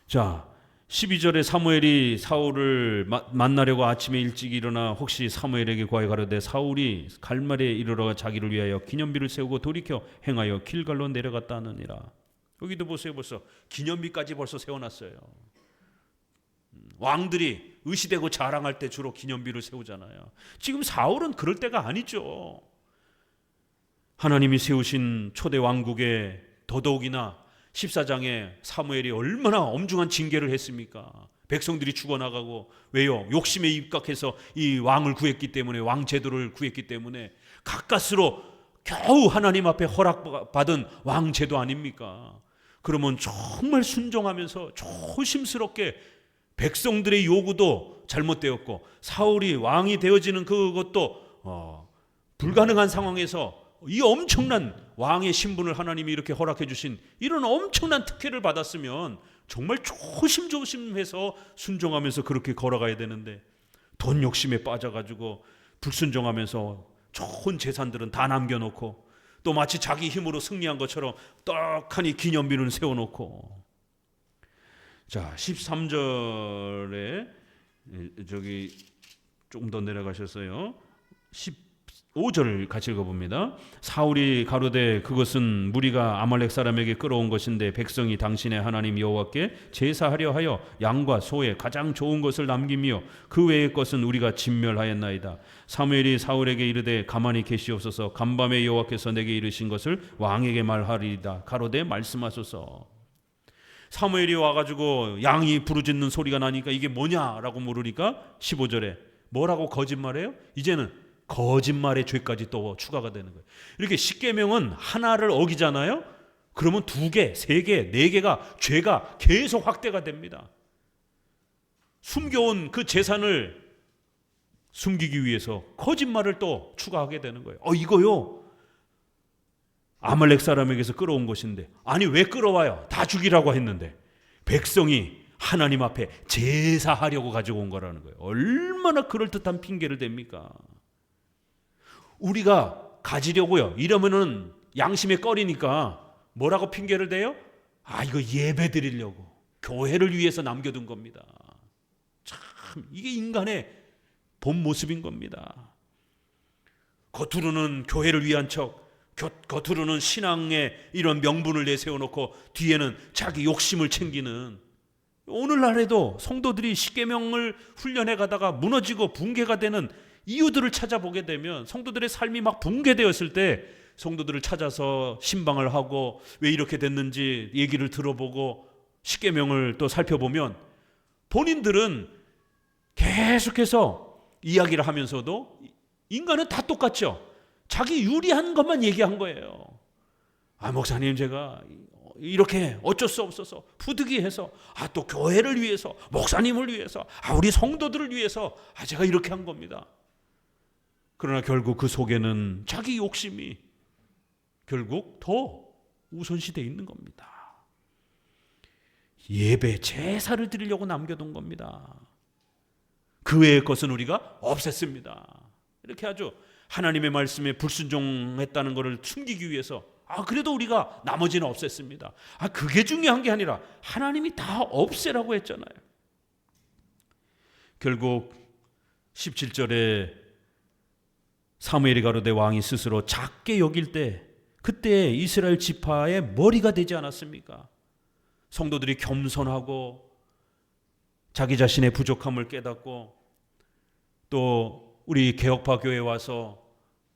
자, 12절에 사무엘이 사울을 만나려고 아침에 일찍 일어나 혹시 사무엘에게 구하여 가로되 사울이 갈말에 이르러 자기를 위하여 기념비를 세우고 돌이켜 행하여 길갈로 내려갔다 하느니라. 여기도 보세요. 벌써 기념비까지 벌써 세워놨어요. 왕들이 의시되고 자랑할 때 주로 기념비를 세우잖아요. 지금 사울은 그럴 때가 아니죠. 하나님이 세우신 초대 왕국에 더더욱이나 14장에 사무엘이 얼마나 엄중한 징계를 했습니까? 백성들이 죽어나가고, 왜요? 욕심에 입각해서 이 왕을 구했기 때문에, 왕 제도를 구했기 때문에 가까스로 겨우 하나님 앞에 허락받은 왕 제도 아닙니까? 그러면 정말 순종하면서 조심스럽게 백성들의 요구도 잘못되었고 사울이 왕이 되어지는 그것도 불가능한 상황에서 이 엄청난 왕의 신분을 하나님이 이렇게 허락해 주신 이런 엄청난 특혜를 받았으면 정말 조심조심해서 순종하면서 그렇게 걸어가야 되는데, 돈 욕심에 빠져가지고 불순종하면서 좋은 재산들은 다 남겨놓고 또 마치 자기 힘으로 승리한 것처럼 떡하니 기념비를 세워놓고. 자, 13절에 저기 조금 더 내려가셨어요. 15절 같이 읽어봅니다. 사울이 가로되 그것은 무리가 아말렉 사람에게 끌어온 것인데 백성이 당신의 하나님 여호와께 제사하려 하여 양과 소의 가장 좋은 것을 남기며 그 외의 것은 우리가 진멸하였나이다. 사무엘이 사울에게 이르되 가만히 계시옵소서. 간밤에 여호와께서 내게 이르신 것을 왕에게 말하리이다. 가로되 말씀하소서. 사무엘이 와가지고 양이 부르짖는 소리가 나니까 이게 뭐냐라고 물으니까 15절에 뭐라고 거짓말해요? 이제는 거짓말의 죄까지 또 추가가 되는 거예요. 이렇게 십계명은 하나를 어기잖아요. 그러면 2개, 3개, 4개가 죄가 계속 확대가 됩니다. 숨겨온 그 재산을 숨기기 위해서 거짓말을 또 추가하게 되는 거예요. 이거요, 아말렉 사람에게서 끌어온 것인데, 아니 왜 끌어와요? 다 죽이라고 했는데 백성이 하나님 앞에 제사하려고 가지고 온 거라는 거예요. 얼마나 그럴듯한 핑계를 댑니까? 우리가 가지려고요. 이러면은 양심에 꺼리니까 뭐라고 핑계를 대요? 이거 예배 드리려고, 교회를 위해서 남겨둔 겁니다. 참 이게 인간의 본 모습인 겁니다. 겉으로는 교회를 위한 척, 겉으로는 신앙의 이런 명분을 내세워놓고 뒤에는 자기 욕심을 챙기는, 오늘날에도 성도들이 십계명을 훈련해 가다가 무너지고 붕괴가 되는 이유들을 찾아보게 되면, 성도들의 삶이 막 붕괴되었을 때 성도들을 찾아서 신방을 하고 왜 이렇게 됐는지 얘기를 들어보고 십계명을 또 살펴보면 본인들은 계속해서 이야기를 하면서도 인간은 다 똑같죠. 자기 유리한 것만 얘기한 거예요. 목사님 제가 이렇게 어쩔 수 없어서 부득이해서 또 교회를 위해서, 목사님을 위해서, 우리 성도들을 위해서 제가 이렇게 한 겁니다. 그러나 결국 그 속에는 자기 욕심이 결국 더 우선시되어 있는 겁니다. 예배, 제사를 드리려고 남겨둔 겁니다. 그 외의 것은 우리가 없앴습니다. 이렇게 아주 하나님의 말씀에 불순종했다는 것을 숨기기 위해서 그래도 우리가 나머지는 없앴습니다. 그게 중요한 게 아니라 하나님이 다 없애라고 했잖아요. 결국 17절에 사무엘이 가로되 왕이 스스로 작게 여길 때 그때 이스라엘 지파의 머리가 되지 않았습니까? 성도들이 겸손하고 자기 자신의 부족함을 깨닫고 또 우리 개혁파 교회에 와서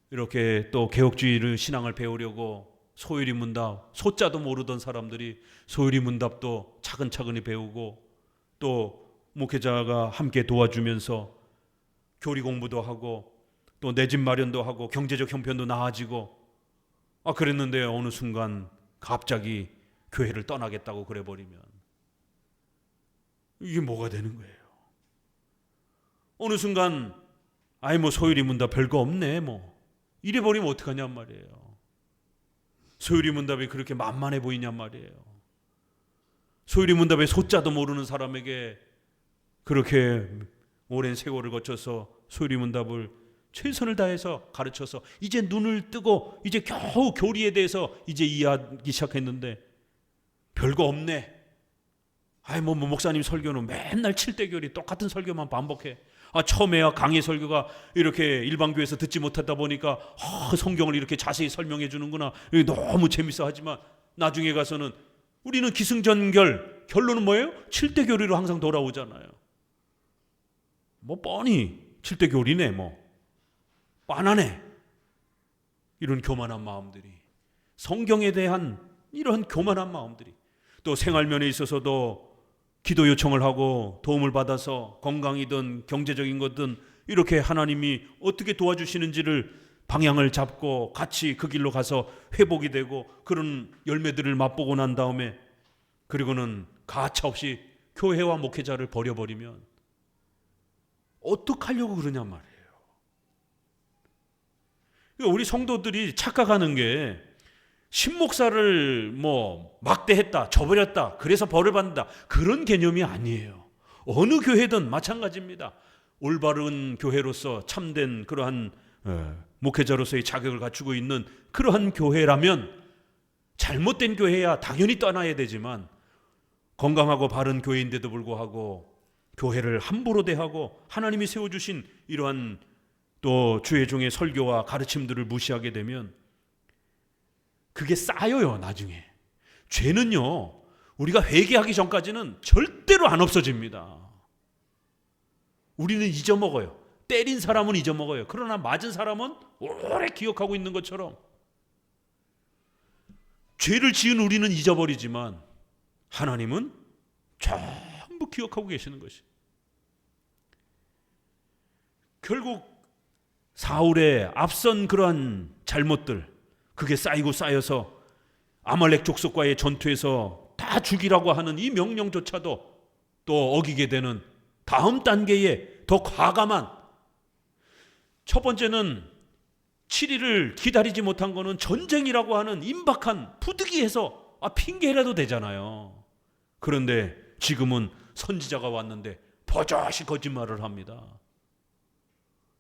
이렇게 또 개혁주의를 신앙을 배우려고 소율이 문답, 소자도 모르던 사람들이 소율이 문답도 차근차근히 배우고 또 목회자가 함께 도와주면서 교리 공부도 하고 또 내 집 마련도 하고 경제적 형편도 나아지고 그랬는데 어느 순간 갑자기 교회를 떠나겠다고 그래버리면 이게 뭐가 되는 거예요? 어느 순간 소율이 문답 별거 없네 이래버리면 어떡하냔 말이에요. 소율이 문답이 그렇게 만만해 보이냔 말이에요. 소율이 문답의 소자도 모르는 사람에게 그렇게 오랜 세월을 거쳐서 소율이 문답을 최선을 다해서 가르쳐서 이제 눈을 뜨고 이제 겨우 교리에 대해서 이제 이해하기 시작했는데 별거 없네. 목사님 설교는 맨날 7대 교리 똑같은 설교만 반복해. 처음에야 강의 설교가 이렇게 일반교회에서 듣지 못하다 보니까 성경을 이렇게 자세히 설명해 주는구나. 너무 재밌어 하지만 나중에 가서는 우리는 기승전결, 결론은 뭐예요? 7대 교리로 항상 돌아오잖아요. 뻔히 7대 교리네 빤하네. 이런 교만한 마음들이, 성경에 대한 이러한 교만한 마음들이, 또 생활면에 있어서도 기도 요청을 하고 도움을 받아서 건강이든 경제적인 것든 이렇게 하나님이 어떻게 도와주시는지를 방향을 잡고 같이 그 길로 가서 회복이 되고 그런 열매들을 맛보고 난 다음에 그리고는 가차없이 교회와 목회자를 버려버리면 어떡하려고 그러냔 말이에요. 우리 성도들이 착각하는 게 신목사를 막대했다, 저버렸다, 그래서 벌을 받는다, 그런 개념이 아니에요. 어느 교회든 마찬가지입니다. 올바른 교회로서 참된 그러한 목회자로서의 자격을 갖추고 있는 그러한 교회라면, 잘못된 교회야 당연히 떠나야 되지만 건강하고 바른 교회인데도 불구하고 교회를 함부로 대하고 하나님이 세워주신 이러한 또 주의 종의 설교와 가르침들을 무시하게 되면 그게 쌓여요. 나중에 죄는요, 우리가 회개하기 전까지는 절대로 안 없어집니다. 우리는 잊어먹어요. 때린 사람은 잊어먹어요. 그러나 맞은 사람은 오래 기억하고 있는 것처럼 죄를 지은 우리는 잊어버리지만 하나님은 전부 기억하고 계시는 것이. 결국 사울의 앞선 그러한 잘못들, 그게 쌓이고 쌓여서 아말렉 족속과의 전투에서 다 죽이라고 하는 이 명령조차도 또 어기게 되는 다음 단계에 더 과감한, 첫 번째는 7일을 기다리지 못한 거는 전쟁이라고 하는 임박한, 부득이해서 핑계라도 되잖아요. 그런데 지금은 선지자가 왔는데 버젓이 거짓말을 합니다.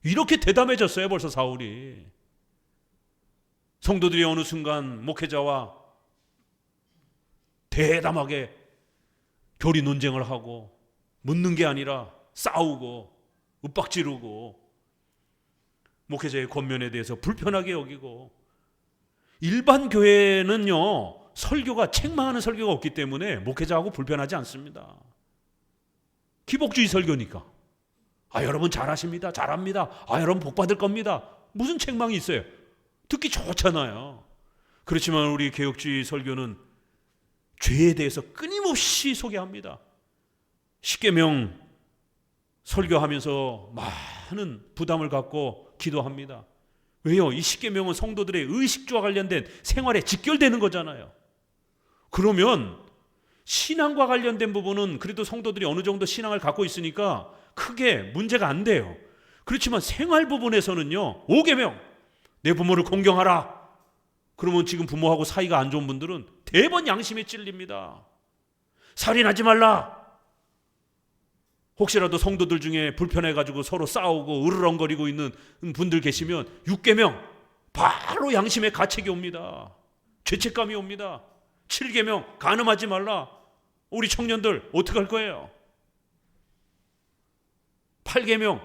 이렇게 대담해졌어요 벌써 사울이. 성도들이 어느 순간 목회자와 대담하게 교리 논쟁을 하고 묻는 게 아니라 싸우고 윽박지르고 목회자의 권면에 대해서 불편하게 여기고, 일반 교회는요 설교가 책망하는 설교가 없기 때문에 목회자하고 불편하지 않습니다. 기복주의 설교니까. 여러분 잘하십니다, 잘합니다, 여러분 복 받을 겁니다. 무슨 책망이 있어요? 듣기 좋잖아요. 그렇지만 우리 개혁주의 설교는 죄에 대해서 끊임없이 소개합니다. 십계명 설교하면서 많은 부담을 갖고 기도합니다. 왜요? 이 십계명은 성도들의 의식주와 관련된 생활에 직결되는 거잖아요. 그러면 신앙과 관련된 부분은 그래도 성도들이 어느 정도 신앙을 갖고 있으니까 크게 문제가 안 돼요. 그렇지만 생활 부분에서는요, 5계명, 내 부모를 공경하라. 그러면 지금 부모하고 사이가 안 좋은 분들은 대번 양심에 찔립니다. 살인하지 말라. 혹시라도 성도들 중에 불편해가지고 서로 싸우고 으르렁거리고 있는 분들 계시면 6계명 바로 양심의 가책이 옵니다. 죄책감이 옵니다. 7계명 간음하지 말라. 우리 청년들 어떻게 할 거예요? 8계명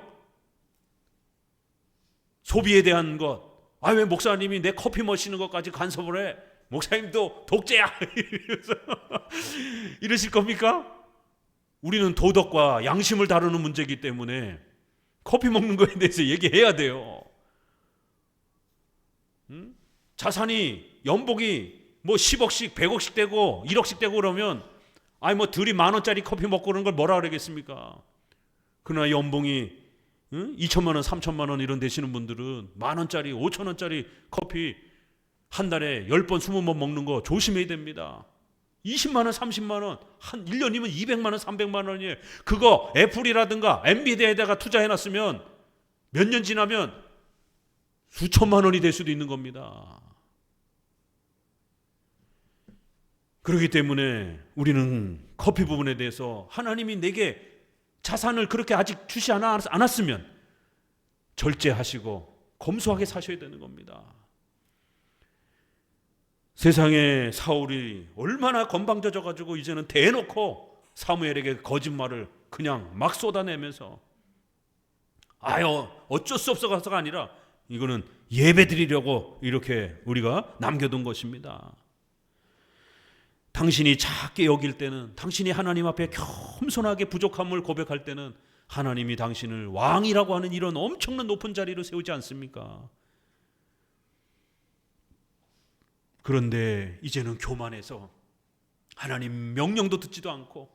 소비에 대한 것. 왜 목사님이 내 커피 마시는 것까지 간섭을 해? 목사님도 독재야. 이러실 겁니까? 우리는 도덕과 양심을 다루는 문제이기 때문에 커피 먹는 거에 대해서 얘기해야 돼요. 자산이 연봉이 10억씩 100억씩 되고 1억씩 되고 그러면 둘이 10,000원짜리 커피 먹고 그런 걸 뭐라 그러겠습니까? 그러나 연봉이 2천만 원 3천만 원 이런 되시는 분들은 10,000원짜리 5,000원짜리 커피 한 달에 10번 20번 먹는 거 조심해야 됩니다. 20만 원 30만 원 한 1년이면 200만 원 300만 원이에요. 그거 애플이라든가 엔비디아에다가 투자해놨으면 몇 년 지나면 수천만 원이 될 수도 있는 겁니다. 그렇기 때문에 우리는 커피 부분에 대해서 하나님이 내게 자산을 그렇게 아직 주시 않았으면 절제하시고 검소하게 사셔야 되는 겁니다. 세상에 사울이 얼마나 건방져져가지고 이제는 대놓고 사무엘에게 거짓말을 그냥 막 쏟아내면서 어쩔 수 없어서가 아니라 이거는 예배 드리려고 이렇게 우리가 남겨둔 것입니다. 당신이 작게 여길 때는, 당신이 하나님 앞에 겸손하게 부족함을 고백할 때는 하나님이 당신을 왕이라고 하는 이런 엄청난 높은 자리로 세우지 않습니까? 그런데 이제는 교만해서 하나님 명령도 듣지도 않고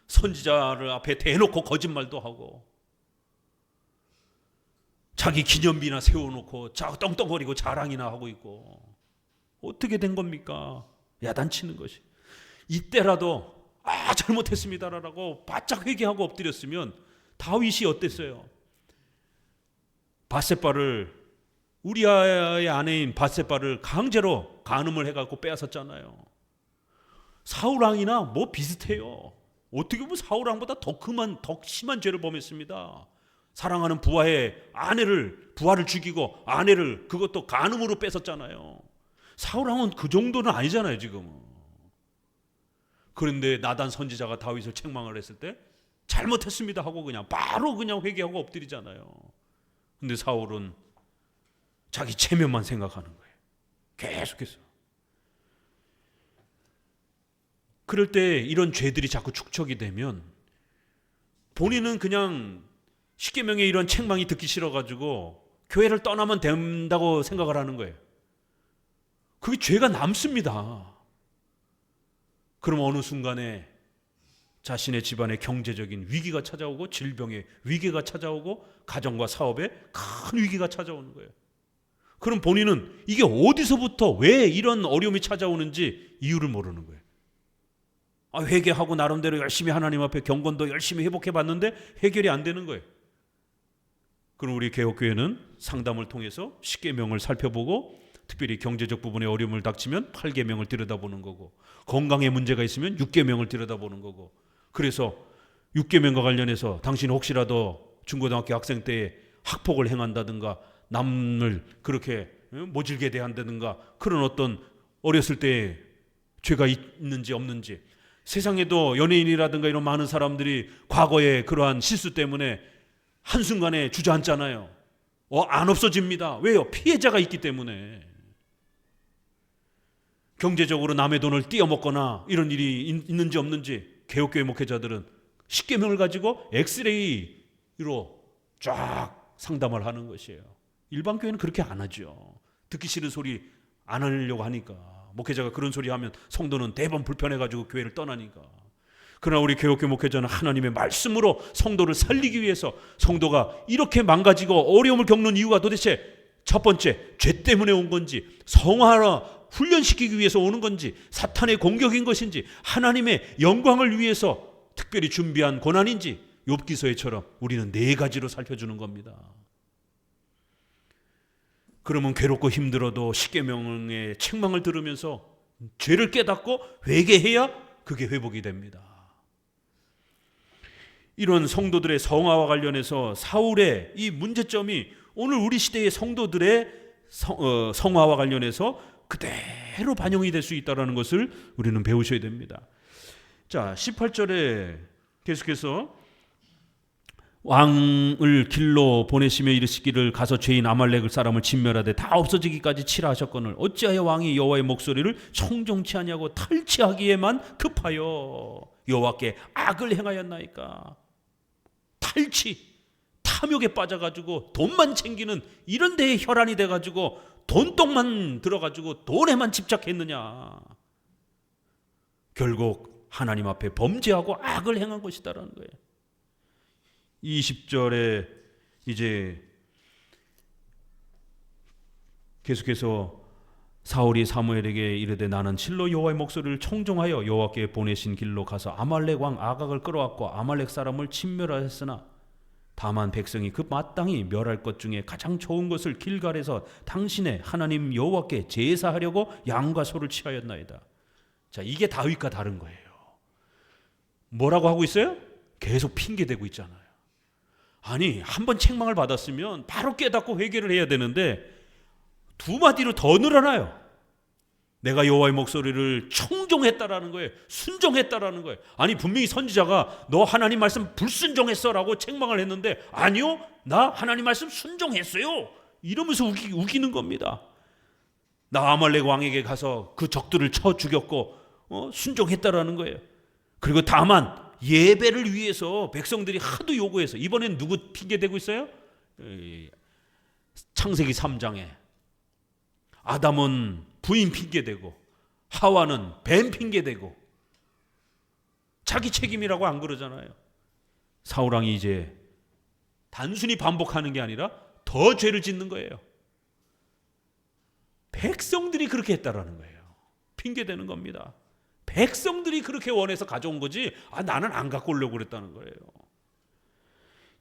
선지자를 앞에 대놓고 거짓말도 하고 자기 기념비나 세워놓고 떵떵거리고 자랑이나 하고 있고, 어떻게 된 겁니까? 야단치는 것이. 이때라도 잘못했습니다라고 바짝 회개하고 엎드렸으면 다윗이 어땠어요? 바셋바를, 우리아의 아내인 바셋바를 강제로 간음을 해갖고 빼앗았잖아요. 사울왕이나 비슷해요. 어떻게 보면 사울왕보다 더 심한 죄를 범했습니다. 사랑하는 부하를 죽이고 아내를 그것도 간음으로 뺏었잖아요. 사울왕은 그 정도는 아니잖아요 지금은. 그런데 나단 선지자가 다윗을 책망을 했을 때 잘못했습니다 하고 바로 회개하고 엎드리잖아요. 근데 사울은 자기 체면만 생각하는 거예요. 계속해서. 그럴 때 이런 죄들이 자꾸 축적이 되면 본인은 그냥 십계명의 이런 책망이 듣기 싫어가지고 교회를 떠나면 된다고 생각을 하는 거예요. 그게 죄가 남습니다. 그럼 어느 순간에 자신의 집안에 경제적인 위기가 찾아오고 질병의 위기가 찾아오고 가정과 사업에 큰 위기가 찾아오는 거예요. 그럼 본인은 이게 어디서부터 왜 이런 어려움이 찾아오는지 이유를 모르는 거예요. 회개하고 나름대로 열심히 하나님 앞에 경건도 열심히 회복해 봤는데 해결이 안 되는 거예요. 그럼 우리 개혁교회는 상담을 통해서 십계명을 살펴보고, 특별히 경제적 부분에 어려움을 닥치면 8계명을 들여다보는 거고, 건강에 문제가 있으면 6계명을 들여다보는 거고, 그래서 6계명과 관련해서 당신 혹시라도 중고등학교 학생 때에 학폭을 행한다든가 남을 그렇게 모질게 대한다든가 그런 어떤 어렸을 때 죄가 있는지 없는지, 세상에도 연예인이라든가 이런 많은 사람들이 과거에 그러한 실수 때문에 한순간에 주저앉잖아요. 안 없어집니다. 왜요? 피해자가 있기 때문에. 경제적으로 남의 돈을 띄어먹거나 이런 일이 있는지 없는지 개혁교회 목회자들은 십계명을 가지고 엑스레이로 쫙 상담을 하는 것이에요. 일반 교회는 그렇게 안 하죠. 듣기 싫은 소리 안 하려고 하니까. 목회자가 그런 소리 하면 성도는 대번 불편해가지고 교회를 떠나니까. 그러나 우리 개혁교회 목회자는 하나님의 말씀으로 성도를 살리기 위해서, 성도가 이렇게 망가지고 어려움을 겪는 이유가 도대체 첫 번째 죄 때문에 온 건지, 성화라 훈련시키기 위해서 오는 건지, 사탄의 공격인 것인지, 하나님의 영광을 위해서 특별히 준비한 고난인지, 욥기서에처럼 우리는 4가지로 살펴주는 겁니다. 그러면 괴롭고 힘들어도 십계명의 책망을 들으면서 죄를 깨닫고 회개해야 그게 회복이 됩니다. 이런 성도들의 성화와 관련해서 사울의 이 문제점이 오늘 우리 시대의 성도들의 성화와 관련해서 그대로 반영이 될 수 있다는 것을 우리는 배우셔야 됩니다. 자, 18절에 계속해서 왕을 길로 보내시며 이르시기를 가서 죄인 아말렉 사람을 진멸하되 다 없어지기까지 치라 하셨거늘 어찌하여 왕이 여호와의 목소리를 청종치 아니하고 탈취하기에만 급하여 여호와께 악을 행하였나이까. 탐욕에 빠져가지고 돈만 챙기는 이런 데에 혈안이 돼가지고 돈독만 들어가지고 돈에만 집착했느냐. 결국 하나님 앞에 범죄하고 악을 행한 것이다라는 거예요. 20절에 이제 계속해서 사울이 사무엘에게 이르되 나는 실로 여호와의 목소리를 청종하여 여호와께 보내신 길로 가서 아말렉 왕 아각을 끌어왔고 아말렉 사람을 진멸하였으나 다만 백성이 그 마땅히 멸할 것 중에 가장 좋은 것을 길갈에서 당신의 하나님 여호와께 제사하려고 양과 소를 취하였나이다. 자, 이게 다윗과 다른 거예요. 뭐라고 하고 있어요? 계속 핑계대고 있잖아요. 아니, 한번 책망을 받았으면 바로 깨닫고 회개를 해야 되는데 2마디로 더 늘어나요. 내가 여호와의 목소리를 청종했다라는 거예요. 순종했다라는 거예요. 아니, 분명히 선지자가 너 하나님 말씀 불순종했어라고 책망을 했는데 아니요, 나 하나님 말씀 순종했어요 이러면서 우기는 겁니다. 나 아말렉 왕에게 가서 그 적들을 쳐 죽였고 순종했다라는 거예요. 그리고 다만 예배를 위해서 백성들이 하도 요구해서, 이번엔 누구 핑계대고 있어요? 창세기 3장에 아담은 부인 핑계대고 하와는 뱀 핑계대고 자기 책임이라고 안 그러잖아요. 사울왕이 이제 단순히 반복하는 게 아니라 더 죄를 짓는 거예요. 백성들이 그렇게 했다라는 거예요. 핑계대는 겁니다. 백성들이 그렇게 원해서 가져온 거지 나는 안 갖고 오려고 그랬다는 거예요.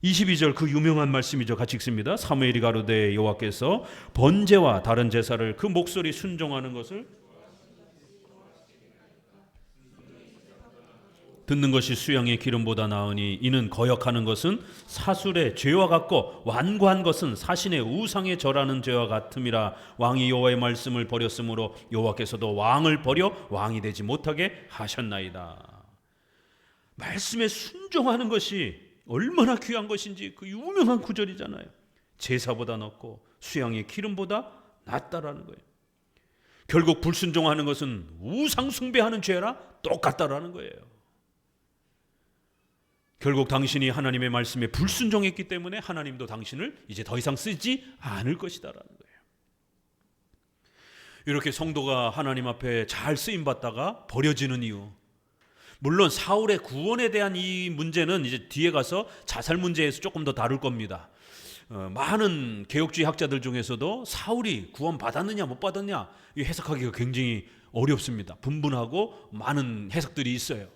22절 그 유명한 말씀이죠. 같이 읽습니다. 사무엘이 가로되 여호와께서 번제와 다른 제사를 그 목소리 순종하는 것을 듣는 것이 수양의 기름보다 나으니 이는 거역하는 것은 사술의 죄와 같고 완고한 것은 사신의 우상에 절하는 죄와 같음이라. 왕이 여호와의 말씀을 버렸으므로 여호와께서도 왕을 버려 왕이 되지 못하게 하셨나이다. 말씀에 순종하는 것이 얼마나 귀한 것인지 그 유명한 구절이잖아요. 제사보다 낫고 수양의 기름보다 낫다라는 거예요. 결국 불순종하는 것은 우상 숭배하는 죄라 똑같다라는 거예요. 결국 당신이 하나님의 말씀에 불순종했기 때문에 하나님도 당신을 이제 더 이상 쓰지 않을 것이다라는 거예요. 이렇게 성도가 하나님 앞에 잘 쓰임받다가 버려지는 이유, 물론 사울의 구원에 대한 이 문제는 이제 뒤에 가서 자살 문제에서 조금 더 다룰 겁니다. 많은 개혁주의 학자들 중에서도 사울이 구원 받았느냐 못 받았느냐 해석하기가 굉장히 어렵습니다. 분분하고 많은 해석들이 있어요.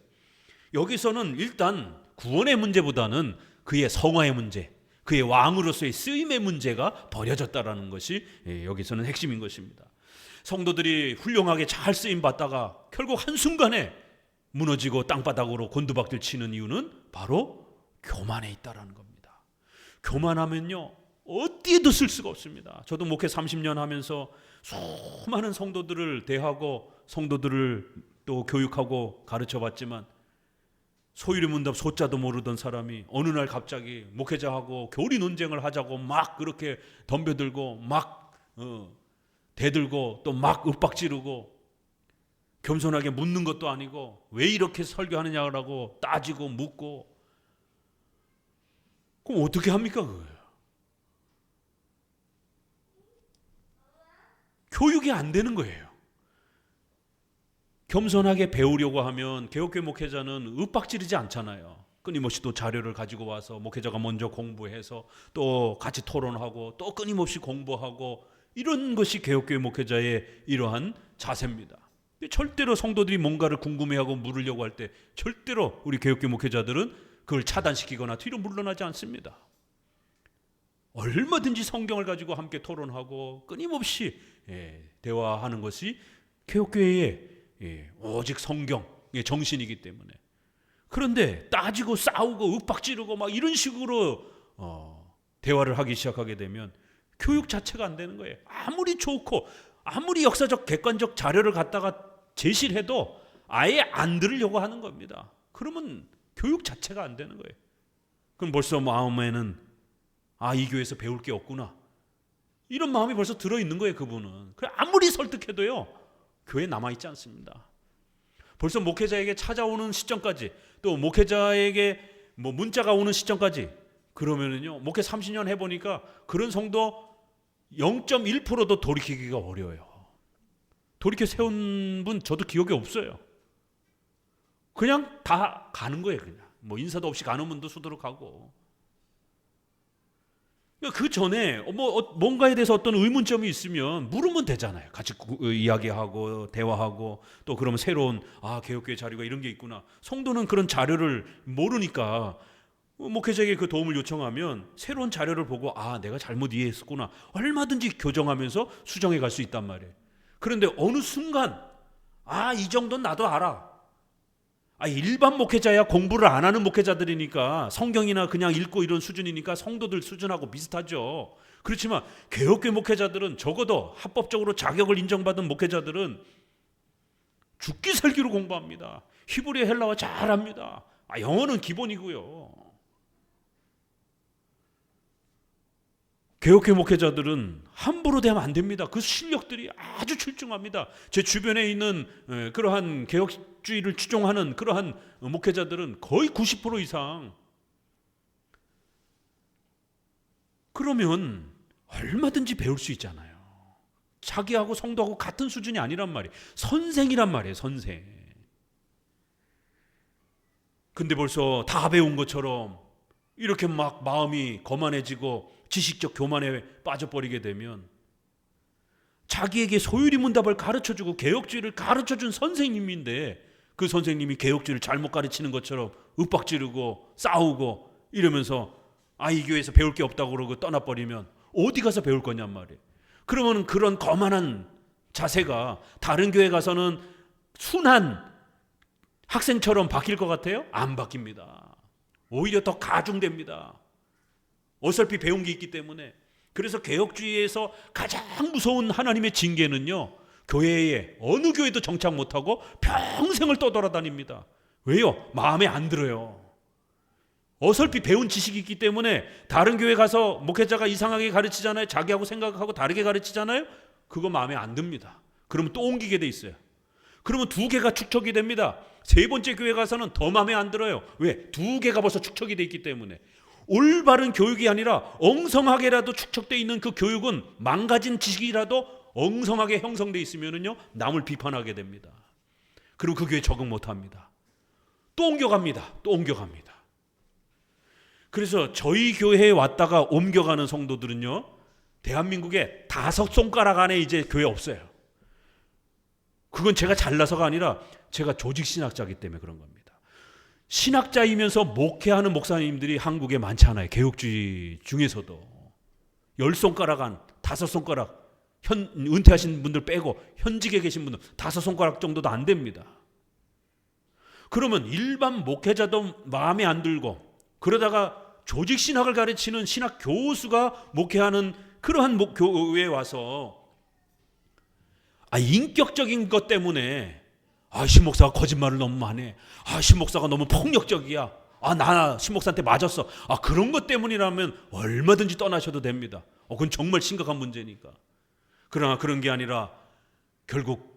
여기서는 일단 구원의 문제보다는 그의 성화의 문제, 그의 왕으로서의 쓰임의 문제가 버려졌다라는 것이 여기서는 핵심인 것입니다. 성도들이 훌륭하게 잘 쓰임 받다가 결국 한순간에 무너지고 땅바닥으로 곤두박질 치는 이유는 바로 교만에 있다라는 겁니다. 교만하면요, 어디에도 쓸 수가 없습니다. 저도 목회 30년 하면서 수많은 성도들을 대하고 성도들을 또 교육하고 가르쳐봤지만 소유리 문답 소자도 모르던 사람이 어느 날 갑자기 목회자하고 교리 논쟁을 하자고 막 그렇게 덤벼들고 막 대들고 또 막 윽박지르고 겸손하게 묻는 것도 아니고 왜 이렇게 설교하느냐라고 따지고 묻고, 그럼 어떻게 합니까 그거예요? 교육이 안 되는 거예요. 겸손하게 배우려고 하면 개혁교회 목회자는 윽박지르지 않잖아요. 끊임없이 또 자료를 가지고 와서 목회자가 먼저 공부해서 또 같이 토론하고 또 끊임없이 공부하고, 이런 것이 개혁교회 목회자의 이러한 자세입니다. 절대로 성도들이 뭔가를 궁금해하고 물으려고 할 때 절대로 우리 개혁교회 목회자들은 그걸 차단시키거나 뒤로 물러나지 않습니다. 얼마든지 성경을 가지고 함께 토론하고 끊임없이 대화하는 것이 개혁교회의 오직 성경의 정신이기 때문에. 그런데 따지고 싸우고 윽박지르고 막 이런 식으로 대화를 하기 시작하게 되면 교육 자체가 안 되는 거예요. 아무리 좋고 아무리 역사적 객관적 자료를 갖다가 제시를 해도 아예 안 들으려고 하는 겁니다. 그러면 교육 자체가 안 되는 거예요. 그럼 벌써 마음에는 이 교회에서 배울 게 없구나, 이런 마음이 벌써 들어있는 거예요. 그분은 아무리 설득해도요 교회에 남아있지 않습니다. 벌써 목회자에게 찾아오는 시점까지, 또 목회자에게 문자가 오는 시점까지, 그러면은요 목회 30년 해보니까 그런 성도 0.1%도 돌이키기가 어려워요. 돌이켜 세운 분 저도 기억이 없어요. 그냥 다 가는 거예요. 그냥 인사도 없이 가는 분도 수두룩하고. 그 전에 뭔가에 대해서 어떤 의문점이 있으면 물으면 되잖아요. 같이 이야기하고 대화하고, 또 그러면 새로운 개혁교회 자료가 이런 게 있구나. 성도는 그런 자료를 모르니까 목회자에게 그 도움을 요청하면 새로운 자료를 보고 내가 잘못 이해했었구나, 얼마든지 교정하면서 수정해 갈 수 있단 말이에요. 그런데 어느 순간 이 정도는 나도 알아. 일반 목회자야 공부를 안 하는 목회자들이니까 성경이나 그냥 읽고 이런 수준이니까 성도들 수준하고 비슷하죠. 그렇지만 개혁교회 목회자들은, 적어도 합법적으로 자격을 인정받은 목회자들은 죽기 살기로 공부합니다. 히브리 헬라어 잘합니다. 영어는 기본이고요. 개혁교회 목회자들은 함부로 대하면 안 됩니다. 그 실력들이 아주 출중합니다. 제 주변에 있는 그러한 개혁주의를 추종하는 그러한 목회자들은 거의 90% 이상. 그러면 얼마든지 배울 수 있잖아요. 자기하고 성도하고 같은 수준이 아니란 말이에요. 선생이란 말이에요. 선생. 근데 벌써 다 배운 것처럼 이렇게 막 마음이 거만해지고 지식적 교만에 빠져버리게 되면, 자기에게 소유리 문답을 가르쳐주고 개혁주의를 가르쳐준 선생님인데 그 선생님이 개혁주의를 잘못 가르치는 것처럼 윽박지르고 싸우고 이러면서 이 교회에서 배울 게 없다고 그러고 떠나버리면 어디 가서 배울 거냔 말이에요. 그러면 그런 거만한 자세가 다른 교회 가서는 순한 학생처럼 바뀔 것 같아요? 안 바뀝니다. 오히려 더 가중됩니다. 어설피 배운 게 있기 때문에. 그래서 개혁주의에서 가장 무서운 하나님의 징계는요, 교회에 어느 교회도 정착 못하고 평생을 떠돌아다닙니다. 왜요? 마음에 안 들어요. 어설피 배운 지식이 있기 때문에 다른 교회 가서 목회자가 이상하게 가르치잖아요. 자기하고 생각하고 다르게 가르치잖아요. 그거 마음에 안 듭니다. 그러면 또 옮기게 돼 있어요. 그러면 2개가 축적이 됩니다. 3번째 교회 가서는 더 마음에 안 들어요. 왜? 2개가 벌써 축적이 돼 있기 때문에. 올바른 교육이 아니라 엉성하게라도 축적되어 있는 그 교육은 망가진 지식이라도 엉성하게 형성되어 있으면요 남을 비판하게 됩니다. 그리고 그 교회에 적응 못합니다. 또 옮겨갑니다. 또 옮겨갑니다. 그래서 저희 교회에 왔다가 옮겨가는 성도들은요, 대한민국에 5손가락 안에 이제 교회 없어요. 그건 제가 잘나서가 아니라 제가 조직신학자이기 때문에 그런 겁니다. 신학자이면서 목회하는 목사님들이 한국에 많지 않아요. 개혁주의 중에서도 10손가락 안, 5손가락, 은퇴하신 분들 빼고 현직에 계신 분들 5손가락 정도도 안 됩니다. 그러면 일반 목회자도 마음에 안 들고, 그러다가 조직 신학을 가르치는 신학 교수가 목회하는 그러한 교회에 와서 인격적인 것 때문에 신목사가 거짓말을 너무 많이 해. 신목사가 너무 폭력적이야. 나 신목사한테 맞았어. 그런 것 때문이라면 얼마든지 떠나셔도 됩니다. 그건 정말 심각한 문제니까. 그러나 그런 게 아니라 결국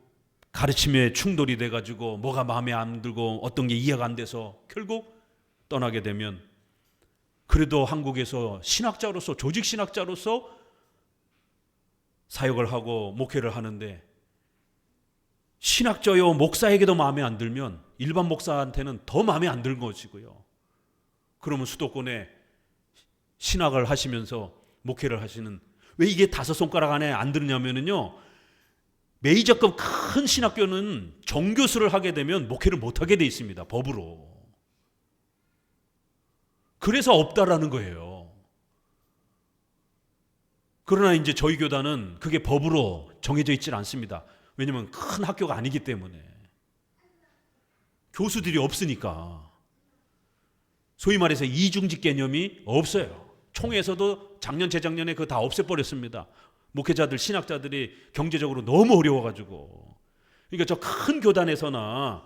가르침에 충돌이 돼가지고 뭐가 마음에 안 들고 어떤 게 이해가 안 돼서 결국 떠나게 되면, 그래도 한국에서 신학자로서, 조직 신학자로서 사역을 하고 목회를 하는데 신학자요 목사에게도 마음에 안 들면 일반 목사한테는 더 마음에 안 들 것이고요. 그러면 수도권에 신학을 하시면서 목회를 하시는, 왜 이게 다섯 손가락 안에 안 드느냐면요, 메이저급 큰 신학교는 정교수를 하게 되면 목회를 못하게 돼 있습니다, 법으로. 그래서 없다라는 거예요. 그러나 이제 저희 교단은 그게 법으로 정해져 있질 않습니다. 왜냐하면 큰 학교가 아니기 때문에. 교수들이 없으니까. 소위 말해서 이중직 개념이 없어요. 총회에서도 작년 재작년에 그거 다 없애버렸습니다. 목회자들, 신학자들이 경제적으로 너무 어려워가지고. 그러니까 저 큰 교단에서나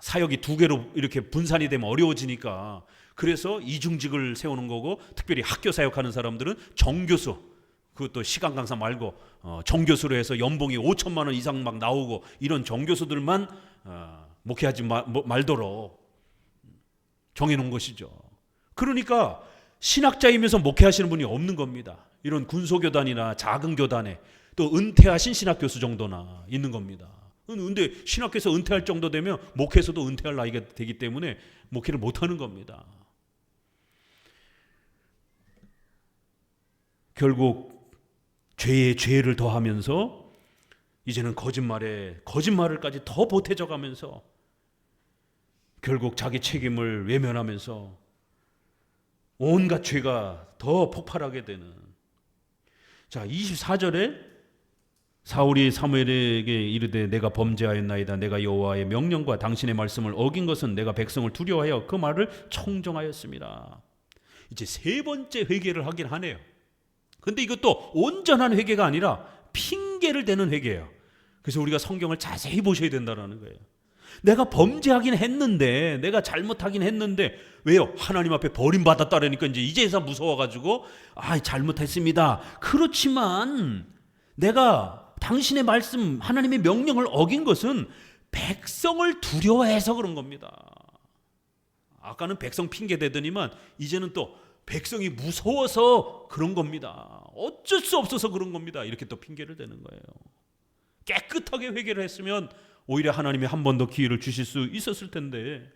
사역이 두 개로 이렇게 분산이 되면 어려워지니까, 그래서 이중직을 세우는 거고, 특별히 학교 사역하는 사람들은 정교수, 그것도 시간 강사 말고 정교수로 해서 연봉이 5천만 원 이상 막 나오고 이런 정교수들만 목회하지 말도록 정해놓은 것이죠. 그러니까 신학자이면서 목회하시는 분이 없는 겁니다. 이런 군소교단이나 작은 교단에 또 은퇴하신 신학교수 정도나 있는 겁니다. 근데 신학교에서 은퇴할 정도 되면 목회에서도 은퇴할 나이가 되기 때문에 목회를 못하는 겁니다. 결국 죄에 죄를 더하면서 이제는 거짓말을까지 더 보태져 가면서 결국 자기 책임을 외면하면서 온갖 죄가 더 폭발하게 되는. 자, 24절에 사울이 사무엘에게 이르되 내가 범죄하였나이다. 내가 여호와의 명령과 당신의 말씀을 어긴 것은 내가 백성을 두려워하여 그 말을 청정하였습니다. 이제 세 번째 회개를 하긴 하네요. 근데 이것도 온전한 회개가 아니라 핑계를 대는 회개예요. 그래서 우리가 성경을 자세히 보셔야 된다는 거예요. 내가 범죄하긴 했는데, 내가 잘못하긴 했는데, 왜요? 하나님 앞에 버림받았다라니까 이제서 무서워가지고 잘못했습니다. 그렇지만 내가 당신의 말씀, 하나님의 명령을 어긴 것은 백성을 두려워해서 그런 겁니다. 아까는 백성 핑계 대더니만 이제는 또 백성이 무서워서 그런 겁니다. 어쩔 수 없어서 그런 겁니다. 이렇게 또 핑계를 대는 거예요. 깨끗하게 회개를 했으면 오히려 하나님이 한 번 더 기회를 주실 수 있었을 텐데,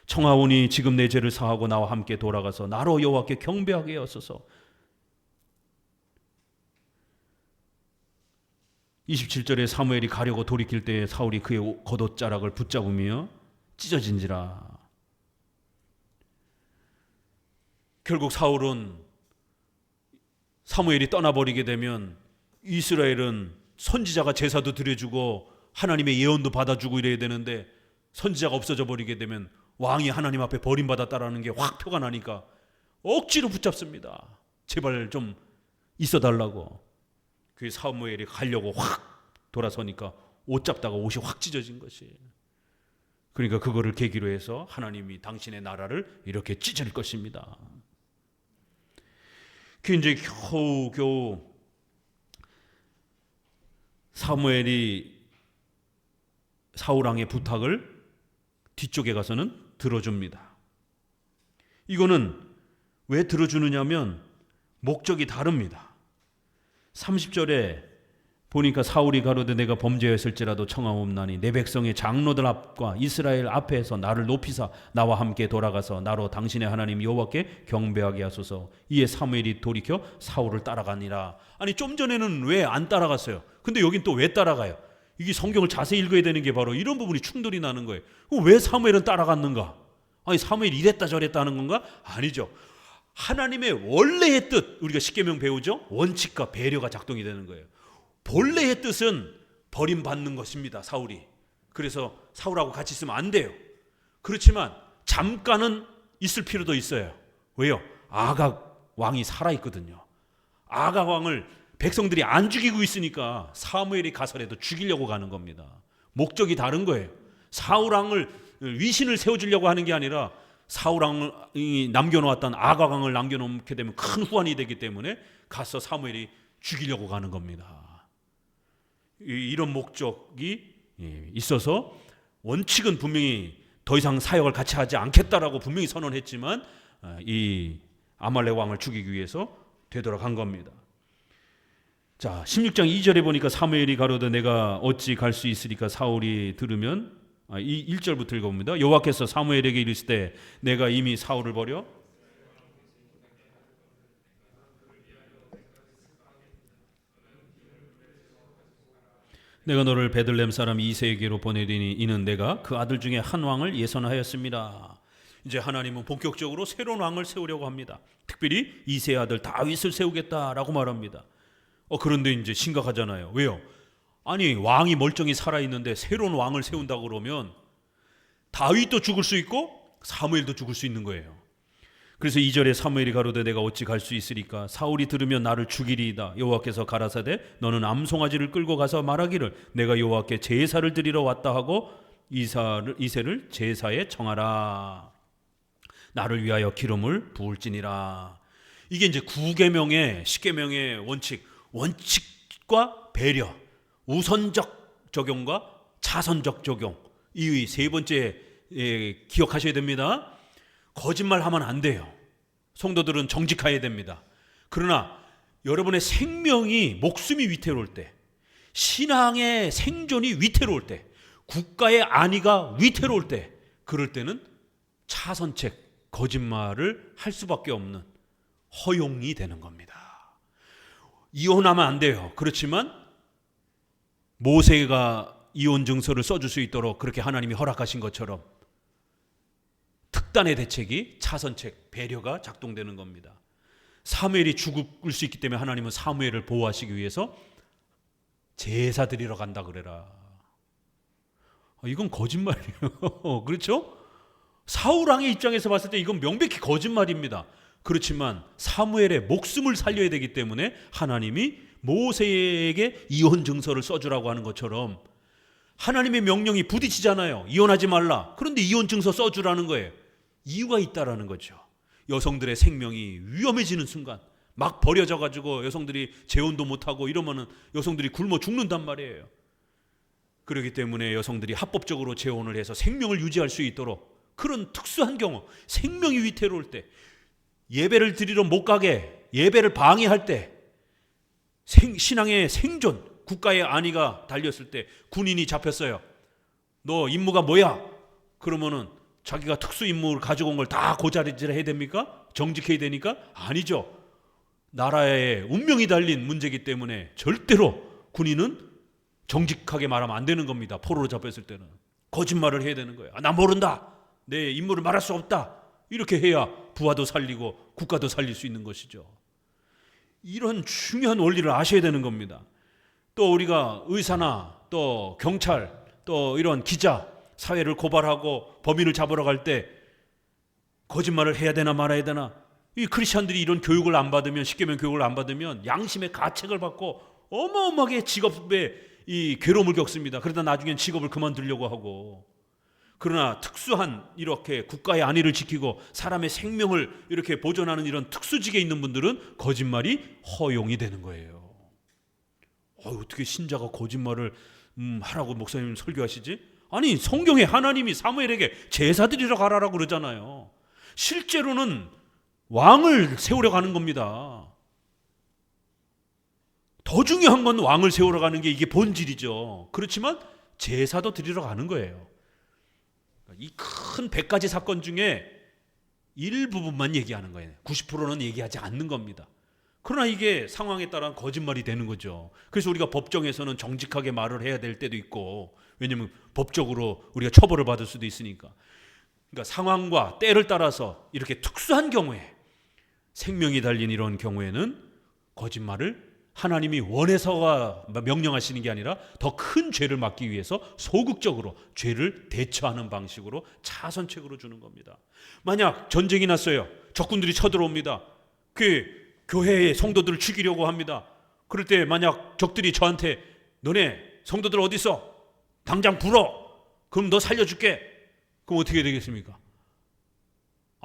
청하오니 지금 내 죄를 사하고 나와 함께 돌아가서 나로 여호와께 경배하게 하소서. 27절에 사무엘이 가려고 돌이킬 때에 사울이 그의 겉옷자락을 붙잡으며 찢어진지라. 결국 사울은 사무엘이 떠나버리게 되면 이스라엘은 선지자가 제사도 드려주고 하나님의 예언도 받아주고 이래야 되는데, 선지자가 없어져 버리게 되면 왕이 하나님 앞에 버림받았다라는 게 확 표가 나니까 억지로 붙잡습니다. 제발 좀 있어달라고. 그 사무엘이 가려고 확 돌아서니까 옷 잡다가 옷이 확 찢어진 것이. 그러니까 그거를 계기로 해서 하나님이 당신의 나라를 이렇게 찢을 것입니다. 그 이제 겨우 사무엘이 사울왕의 부탁을 뒤쪽에 가서는 들어줍니다. 이거는 왜 들어주느냐면 목적이 다릅니다. 30절에 보니까 사울이 가로되 내가 범죄했을지라도 청하옵나니 내 백성의 장로들 앞과 이스라엘 앞에서 나를 높이사 나와 함께 돌아가서 나로 당신의 하나님 여호와께 경배하게 하소서. 이에 사무엘이 돌이켜 사울을 따라가니라. 아니 좀 전에는 왜 안 따라갔어요? 근데 여긴 또 왜 따라가요? 이게 성경을 자세히 읽어야 되는 게 바로 이런 부분이 충돌이 나는 거예요. 왜 사무엘은 따라갔는가? 아니 사무엘이 이랬다 저랬다 하는 건가? 아니죠. 하나님의 원래의 뜻, 우리가 십계명 배우죠? 원칙과 배려가 작동이 되는 거예요. 본래의 뜻은 버림받는 것입니다. 사울이. 그래서 사울하고 같이 있으면 안 돼요. 그렇지만 잠깐은 있을 필요도 있어요. 왜요? 아각 왕이 살아있거든요. 아각 왕을 백성들이 안 죽이고 있으니까 사무엘이 가서라도 죽이려고 가는 겁니다. 목적이 다른 거예요. 사울 왕을 위신을 세워주려고 하는 게 아니라 사울 왕이 남겨놓았던 아각 왕을 남겨놓게 되면 큰 후환이 되기 때문에 가서 사무엘이 죽이려고 가는 겁니다. 이런 목적이 있어서 원칙은 분명히 더 이상 사역을 같이 하지 않겠다라고 분명히 선언했지만 이 아말렉 왕을 죽이기 위해서 되돌아간 겁니다. 자, 16장 2절에 보니까 사무엘이 가로되 내가 어찌 갈 수 있으리까 사울이 들으면 이 1절부터 읽어봅니다. 여호와께서 사무엘에게 이르시되 내가 이미 사울을 버려 내가 너를 베들레헴 사람 이새에게로 보내리니 이는 내가 그 아들 중에 한 왕을 예선하였습니다. 이제 하나님은 본격적으로 새로운 왕을 세우려고 합니다. 특별히 이새의 아들 다윗을 세우겠다라고 말합니다. 그런데 이제 심각하잖아요. 왜요? 아니 왕이 멀쩡히 살아있는데 새로운 왕을 세운다 그러면 다윗도 죽을 수 있고 사무엘도 죽을 수 있는 거예요. 그래서 2절에 사무엘이 가로되 내가 어찌 갈 수 있으리까 사울이 들으면 나를 죽이리이다. 여호와께서 가라사대 너는 암송아지를 끌고 가서 말하기를 내가 여호와께 제사를 드리러 왔다 하고 이새를 제사에 청하라. 나를 위하여 기름을 부을지니라. 이게 이제 9계명의 10계명의 원칙과 배려, 우선적 적용과 차선적 적용, 이 세 번째 기억하셔야 됩니다. 거짓말하면 안 돼요. 성도들은 정직해야 됩니다. 그러나 여러분의 생명이 목숨이 위태로울 때, 신앙의 생존이 위태로울 때, 국가의 안위가 위태로울 때, 그럴 때는 차선책, 거짓말을 할 수밖에 없는 허용이 되는 겁니다. 이혼하면 안 돼요. 그렇지만 모세가 이혼 증서를 써줄 수 있도록 그렇게 하나님이 허락하신 것처럼 특단의 대책이 차선책, 배려가 작동되는 겁니다. 사무엘이 죽을 수 있기 때문에 하나님은 사무엘을 보호하시기 위해서 제사 드리러 간다 그래라. 이건 거짓말이에요. 그렇죠? 사울 왕의 입장에서 봤을 때 이건 명백히 거짓말입니다. 그렇지만 사무엘의 목숨을 살려야 되기 때문에 하나님이 모세에게 이혼 증서를 써주라고 하는 것처럼 하나님의 명령이 부딪히잖아요. 이혼하지 말라. 그런데 이혼 증서 써주라는 거예요. 이유가 있다라는 거죠. 여성들의 생명이 위험해지는 순간 막 버려져 가지고 여성들이 재혼도 못하고 이러면은 여성들이 굶어 죽는단 말이에요. 그렇기 때문에 여성들이 합법적으로 재혼을 해서 생명을 유지할 수 있도록 그런 특수한 경우, 생명이 위태로울 때, 예배를 드리러 못 가게 예배를 방해할 때, 신앙의 생존, 국가의 안위가 달렸을 때 군인이 잡혔어요. 너 임무가 뭐야? 그러면은 자기가 특수 임무를 가지고 온 걸 다 고자질을 해야 됩니까? 정직해야 되니까? 아니죠. 나라의 운명이 달린 문제이기 때문에 절대로 군인은 정직하게 말하면 안 되는 겁니다. 포로로 잡혔을 때는 거짓말을 해야 되는 거예요. 나 모른다. 내 임무를 말할 수 없다. 이렇게 해야 부하도 살리고 국가도 살릴 수 있는 것이죠. 이런 중요한 원리를 아셔야 되는 겁니다. 또 우리가 의사나 또 경찰 또 이런 기자 사회를 고발하고 범인을 잡으러 갈 때 거짓말을 해야 되나 말아야 되나, 이 크리스천들이 이런 교육을 안 받으면, 십계명 교육을 안 받으면 양심의 가책을 받고 어마어마하게 직업에 이 괴로움을 겪습니다. 그러다 나중엔 직업을 그만두려고 하고. 그러나 특수한 이렇게 국가의 안위를 지키고 사람의 생명을 이렇게 보존하는 이런 특수직에 있는 분들은 거짓말이 허용이 되는 거예요. 어떻게 신자가 거짓말을 하라고 목사님 설교하시지? 아니, 성경에 하나님이 사무엘에게 제사 드리러 가라라고 그러잖아요. 실제로는 왕을 세우려 가는 겁니다. 더 중요한 건 왕을 세우러 가는 게 이게 본질이죠. 그렇지만 제사도 드리러 가는 거예요. 이 큰 100가지 사건 중에 일부분만 얘기하는 거예요. 90%는 얘기하지 않는 겁니다. 그러나 이게 상황에 따라 거짓말이 되는 거죠. 그래서 우리가 법정에서는 정직하게 말을 해야 될 때도 있고, 왜냐하면 법적으로 우리가 처벌을 받을 수도 있으니까. 그러니까 상황과 때를 따라서 이렇게 특수한 경우에, 생명이 달린 이런 경우에는 거짓말을 하나님이 원해서가 명령하시는 게 아니라 더 큰 죄를 막기 위해서 소극적으로 죄를 대처하는 방식으로 차선책으로 주는 겁니다. 만약 전쟁이 났어요. 적군들이 쳐들어옵니다. 그 교회의 성도들을 죽이려고 합니다. 그럴 때 만약 적들이 저한테 너네 성도들 어디 있어? 당장 불어. 그럼 너 살려줄게. 그럼 어떻게 되겠습니까?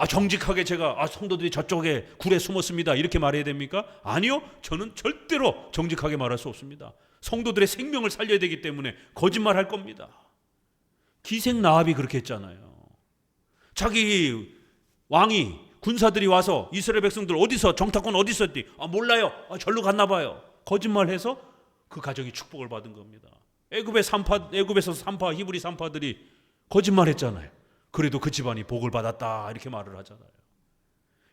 정직하게 제가 성도들이 저쪽에 굴에 숨었습니다 이렇게 말해야 됩니까? 아니요. 저는 절대로 정직하게 말할 수 없습니다. 성도들의 생명을 살려야 되기 때문에 거짓말할 겁니다. 기생 라합이 그렇게 했잖아요. 자기 왕이 군사들이 와서 이스라엘 백성들 어디서 정탐꾼 어디 있었디? 몰라요. 절로 갔나 봐요. 거짓말해서 그 가정이 축복을 받은 겁니다. 애굽에서 산파 히브리 산파들이 거짓말했잖아요. 그래도 그 집안이 복을 받았다 이렇게 말을 하잖아요.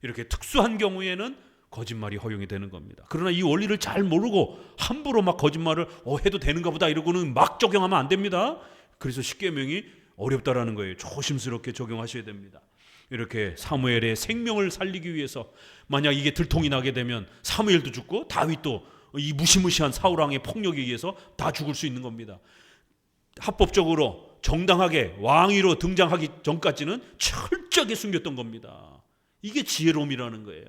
이렇게 특수한 경우에는 거짓말이 허용이 되는 겁니다. 그러나 이 원리를 잘 모르고 함부로 막 거짓말을 해도 되는가 보다 이러고는 막 적용하면 안 됩니다. 그래서 십계명이 어렵다라는 거예요. 조심스럽게 적용하셔야 됩니다. 이렇게 사무엘의 생명을 살리기 위해서 만약 이게 들통이 나게 되면 사무엘도 죽고 다윗도 이 무시무시한 사울왕의 폭력에 의해서 다 죽을 수 있는 겁니다. 합법적으로 정당하게 왕위로 등장하기 전까지는 철저하게 숨겼던 겁니다. 이게 지혜로움이라는 거예요.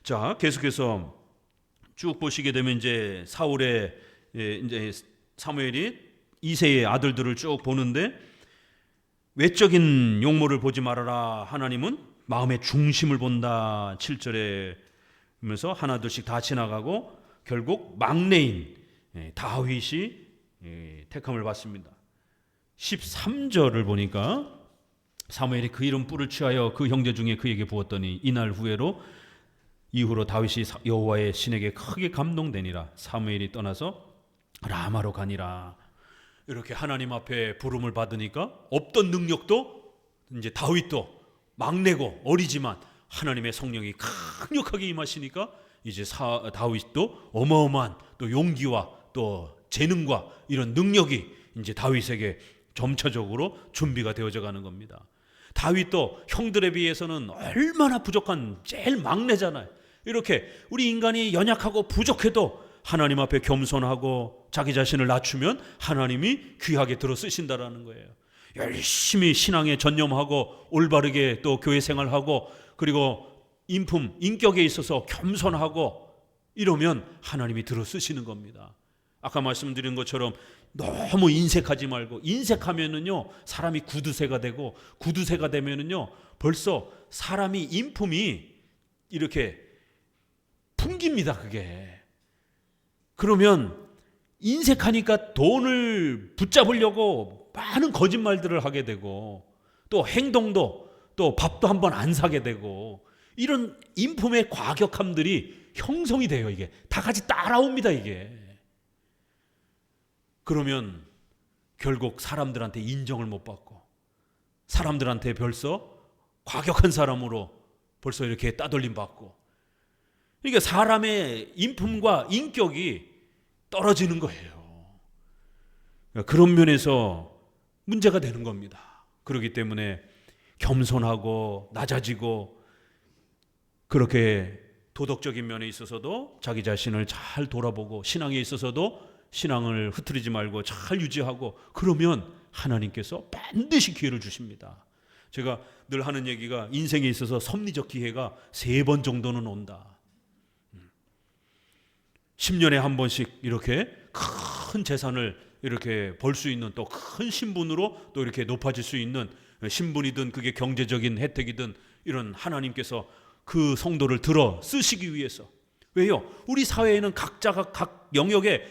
자, 계속해서 쭉 보시게 되면 이제 사무엘이 이새의 아들들을 쭉 보는데 외적인 용모를 보지 말아라. 하나님은 마음의 중심을 본다. 7절에 하면서 하나둘씩 다 지나가고 결국 막내인 다윗이 택함을 받습니다. 13절을 보니까 사무엘이 그 이름 뿔을 취하여 그 형제 중에 그에게 부었더니 이날 이후로 다윗이 여호와의 신에게 크게 감동되니라. 사무엘이 떠나서 라마로 가니라. 이렇게 하나님 앞에 부름을 받으니까 없던 능력도 이제 다윗도 막내고 어리지만 하나님의 성령이 강력하게 임하시니까 이제 다윗도 어마어마한 또 용기와 또 재능과 이런 능력이 이제 다윗에게 점차적으로 준비가 되어져 가는 겁니다. 다윗도 형들에 비해서는 얼마나 부족한 제일 막내잖아요. 이렇게 우리 인간이 연약하고 부족해도 하나님 앞에 겸손하고 자기 자신을 낮추면 하나님이 귀하게 들어 쓰신다라는 거예요. 열심히 신앙에 전념하고 올바르게 또 교회 생활하고 그리고 인격에 있어서 겸손하고 이러면 하나님이 들어 쓰시는 겁니다. 아까 말씀드린 것처럼 너무 인색하지 말고, 인색하면은요 사람이 구두쇠가 되고, 구두쇠가 되면은요 벌써 사람이 인품이 이렇게 풍깁니다. 그게 그러면 인색하니까 돈을 붙잡으려고 많은 거짓말들을 하게 되고, 또 행동도 또 밥도 한번 안 사게 되고, 이런 인품의 과격함들이 형성이 돼요. 이게 다 같이 따라옵니다. 이게 그러면 결국 사람들한테 인정을 못 받고, 사람들한테 벌써 과격한 사람으로 벌써 이렇게 따돌림 받고, 그러니까 사람의 인품과 인격이 떨어지는 거예요. 그런 면에서 문제가 되는 겁니다. 그렇기 때문에 겸손하고 낮아지고 그렇게 도덕적인 면에 있어서도 자기 자신을 잘 돌아보고, 신앙에 있어서도 신앙을 흐트리지 말고 잘 유지하고, 그러면 하나님께서 반드시 기회를 주십니다. 제가 늘 하는 얘기가, 인생에 있어서 섭리적 기회가 3번 정도는 온다. 10년에 한 번씩 이렇게 큰 재산을 이렇게 벌 수 있는, 또 큰 신분으로 또 이렇게 높아질 수 있는, 신분이든 그게 경제적인 혜택이든, 이런 하나님께서 그 성도를 들어 쓰시기 위해서. 왜요? 우리 사회에는 각자가 각 영역에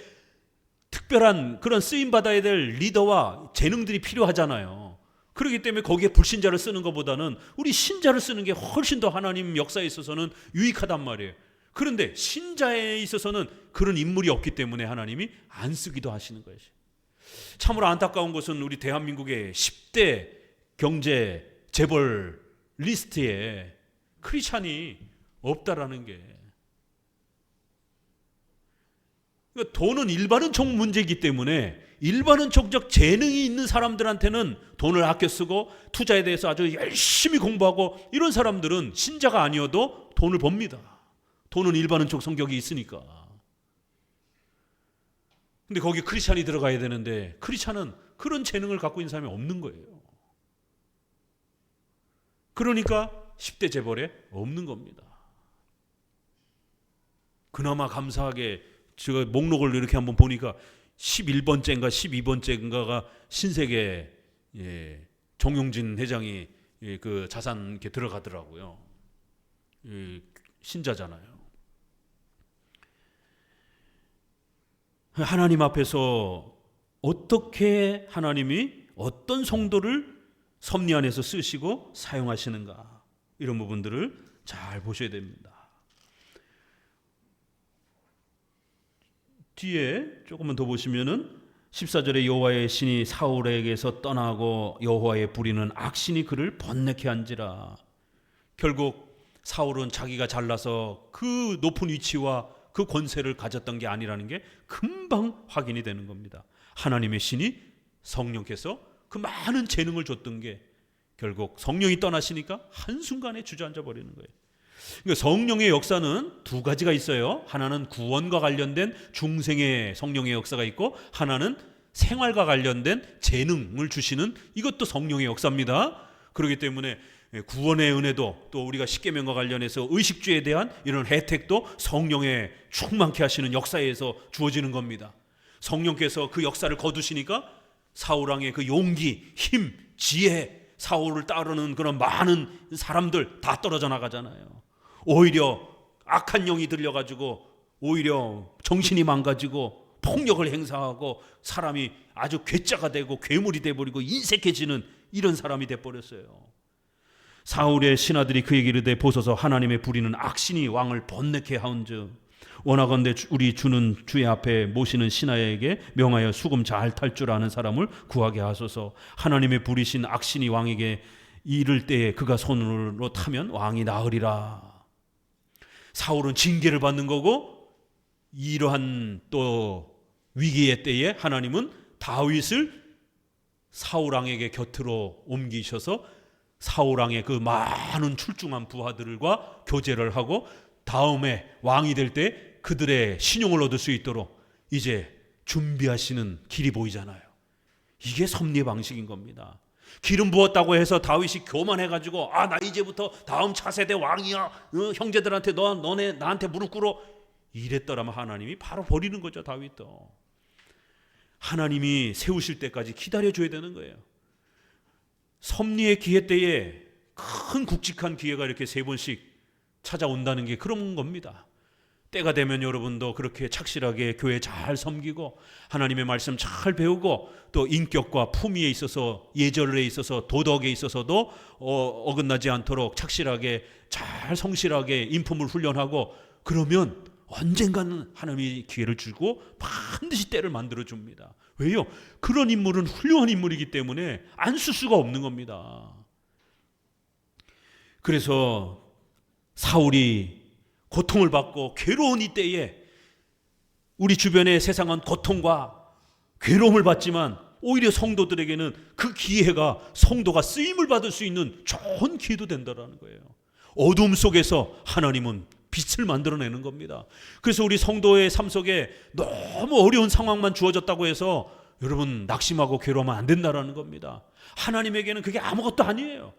특별한 그런 쓰임받아야 될 리더와 재능들이 필요하잖아요. 그렇기 때문에 거기에 불신자를 쓰는 것보다는 우리 신자를 쓰는 게 훨씬 더 하나님 역사에 있어서는 유익하단 말이에요. 그런데 신자에 있어서는 그런 인물이 없기 때문에 하나님이 안 쓰기도 하시는 거예요. 참으로 안타까운 것은 우리 대한민국의 10대 경제 재벌 리스트에 크리스찬이 없다라는 게, 그러니까 돈은 일반은총 문제이기 때문에 일반은총적 재능이 있는 사람들한테는 돈을 아껴 쓰고 투자에 대해서 아주 열심히 공부하고, 이런 사람들은 신자가 아니어도 돈을 법니다. 돈은 일반은총 성격이 있으니까. 근데 거기 크리스찬이 들어가야 되는데 크리스찬은 그런 재능을 갖고 있는 사람이 없는 거예요. 그러니까 10대 재벌에 없는 겁니다. 그나마 감사하게 제가 목록을 이렇게 한번 보니까 11번째인가 12번째인가가 신세계 정용진 회장이 그 자산 이렇게 들어가더라고요. 신자잖아요. 하나님 앞에서 어떻게 하나님이 어떤 성도를 섭리 안에서 쓰시고 사용하시는가, 이런 부분들을 잘 보셔야 됩니다. 뒤에 조금만 더 보시면은 14절에 여호와의 신이 사울에게서 떠나고 여호와의 부리는 악신이 그를 번뇌케 한지라. 결국 사울은 자기가 잘나서 그 높은 위치와 그 권세를 가졌던 게 아니라는 게 금방 확인이 되는 겁니다. 하나님의 신이, 성령께서 그 많은 재능을 줬던 게 결국 성령이 떠나시니까 한순간에 주저앉아 버리는 거예요. 그러니까 성령의 역사는 두 가지가 있어요. 하나는 구원과 관련된 중생의 성령의 역사가 있고, 하나는 생활과 관련된 재능을 주시는, 이것도 성령의 역사입니다. 그렇기 때문에 구원의 은혜도, 또 우리가 십계명과 관련해서 의식주에 대한 이런 혜택도 성령의 충만케 하시는 역사에서 주어지는 겁니다. 성령께서 그 역사를 거두시니까 사울왕의 그 용기, 힘, 지혜, 사울을 따르는 그런 많은 사람들 다 떨어져 나가잖아요. 오히려 악한 영이 들려가지고 오히려 정신이 망가지고 폭력을 행사하고 사람이 아주 괴짜가 되고 괴물이 돼버리고 인색해지는 이런 사람이 돼버렸어요. 사울의 신하들이 그에게 이르되 보소서 하나님의 부리는 악신이 왕을 번뇌케 하온즉 원하건대 우리 주는 주의 앞에 모시는 신하에게 명하여 수금 잘 탈 줄 아는 사람을 구하게 하소서. 하나님의 부리신 악신이 왕에게 이를 때에 그가 손으로 타면 왕이 나으리라. 사울은 징계를 받는 거고, 이러한 또 위기의 때에 하나님은 다윗을 사울왕에게 곁으로 옮기셔서 사울왕의 그 많은 출중한 부하들과 교제를 하고 다음에 왕이 될 때 그들의 신용을 얻을 수 있도록 이제 준비하시는 길이 보이잖아요. 이게 섭리의 방식인 겁니다. 기름 부었다고 해서 다윗이 교만해가지고 나 이제부터 다음 차세대 왕이야, 형제들한테 너네 나한테 무릎 꿇어, 이랬더라면 하나님이 바로 버리는 거죠. 다윗도 하나님이 세우실 때까지 기다려줘야 되는 거예요. 섭리의 기회 때에 큰 굵직한 기회가 이렇게 3번씩 찾아온다는 게 그런 겁니다. 때가 되면 여러분도 그렇게 착실하게 교회 잘 섬기고 하나님의 말씀 잘 배우고 또 인격과 품위에 있어서, 예절에 있어서, 도덕에 있어서도 어긋나지 않도록 착실하게 잘 성실하게 인품을 훈련하고, 그러면 언젠가는 하나님이 기회를 주고 반드시 때를 만들어 줍니다. 왜요? 그런 인물은 훌륭한 인물이기 때문에 안 쓸 수가 없는 겁니다. 그래서 사울이 고통을 받고 괴로운 이때에 우리 주변의 세상은 고통과 괴로움을 받지만 오히려 성도들에게는 그 기회가, 성도가 쓰임을 받을 수 있는 좋은 기회도 된다는 거예요. 어둠 속에서 하나님은 빛을 만들어내는 겁니다. 그래서 우리 성도의 삶 속에 너무 어려운 상황만 주어졌다고 해서 여러분 낙심하고 괴로우면 안 된다는 겁니다. 하나님에게는 그게 아무것도 아니에요.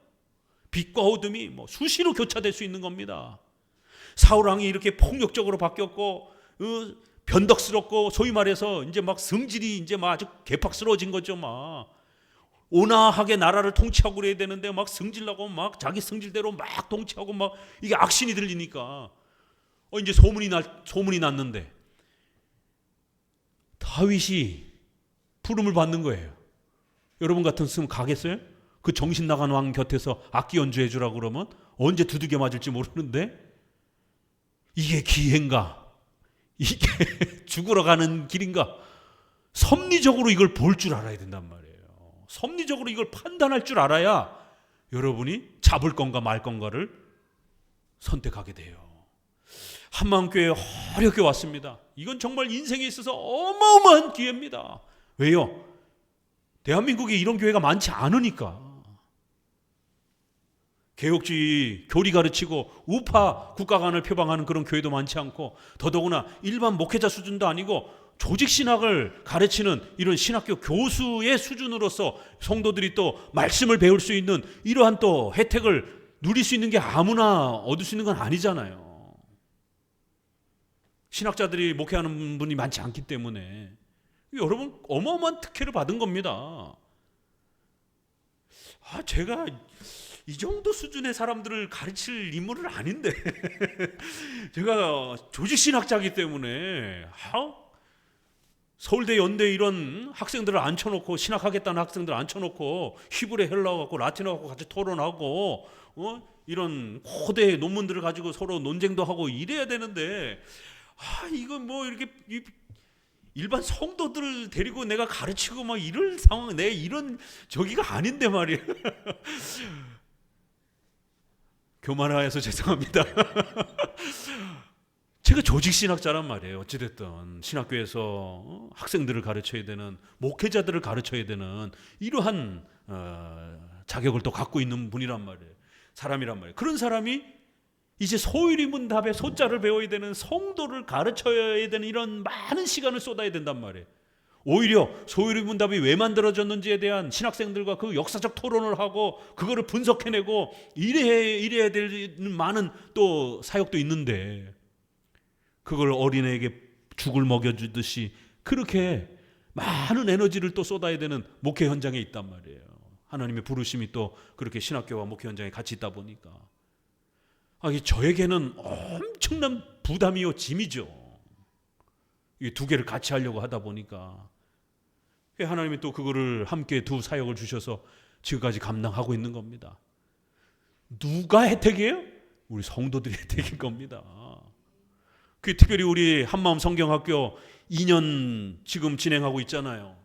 빛과 어둠이 수시로 교차될 수 있는 겁니다. 사울왕이 이렇게 폭력적으로 바뀌었고 변덕스럽고, 소위 말해서 이제 막 성질이 이제 막 아주 개팍스러워진 거죠. 막 온화하게 나라를 통치하고 그래야 되는데 막 성질나고 막 자기 성질대로 막 통치하고 막 이게 악신이 들리니까 이제 소문이 났는데 다윗이 부름을 받는 거예요. 여러분 같았으면 가겠어요? 그 정신 나간 왕 곁에서 악기 연주해 주라고 그러면 언제 두들겨 맞을지 모르는데, 이게 기회인가? 이게 죽으러 가는 길인가? 섭리적으로 이걸 볼 줄 알아야 된단 말이에요. 섭리적으로 이걸 판단할 줄 알아야 여러분이 잡을 건가 말 건가를 선택하게 돼요. 한마음교회 어렵게 왔습니다. 이건 정말 인생에 있어서 어마어마한 기회입니다. 왜요? 대한민국에 이런 교회가 많지 않으니까. 개혁주의 교리 가르치고 우파 국가관을 표방하는 그런 교회도 많지 않고, 더더구나 일반 목회자 수준도 아니고 조직 신학을 가르치는 이런 신학교 교수의 수준으로서 성도들이 또 말씀을 배울 수 있는 이러한 또 혜택을 누릴 수 있는 게 아무나 얻을 수 있는 건 아니잖아요. 신학자들이 목회하는 분이 많지 않기 때문에 여러분 어마어마한 특혜를 받은 겁니다. 제가 이 정도 수준의 사람들을 가르칠 인물은 아닌데 제가 조직신학자이기 때문에 서울대 연대 이런 학생들을 앉혀놓고 신학하겠다는 학생들 앉혀놓고 히브리 헬라어 갖고 라틴어 갖고 같이 토론하고 이런 고대 논문들을 가지고 서로 논쟁도 하고 이래야 되는데 이건 뭐 이렇게 일반 성도들을 데리고 내가 가르치고 막 이럴 상황, 내 이런 저기가 아닌데 말이야. 교만하여서 죄송합니다. 제가 조직신학자란 말이에요. 어찌됐든 신학교에서 학생들을 가르쳐야 되는, 목회자들을 가르쳐야 되는 이러한 자격을 또 갖고 있는 분이란 말이에요. 사람이란 말이에요. 그런 사람이 이제 소유리문답의 소자를 배워야 되는, 성도를 가르쳐야 되는 이런 많은 시간을 쏟아야 된단 말이에요. 오히려 소유리문답이 왜 만들어졌는지에 대한 신학생들과 그 역사적 토론을 하고 그거를 분석해내고 이래야 되는 많은 또 사역도 있는데, 그걸 어린애에게 죽을 먹여주듯이 그렇게 많은 에너지를 또 쏟아야 되는 목회 현장에 있단 말이에요. 하나님의 부르심이 또 그렇게 신학교와 목회 현장에 같이 있다 보니까 저에게는 엄청난 부담이요, 짐이죠. 이 두 개를 같이 하려고 하다 보니까 하나님이 또 그거를 함께 두 사역을 주셔서 지금까지 감당하고 있는 겁니다. 누가 혜택이에요? 우리 성도들이 혜택인 겁니다. 특별히 우리 한마음 성경학교 2년 지금 진행하고 있잖아요.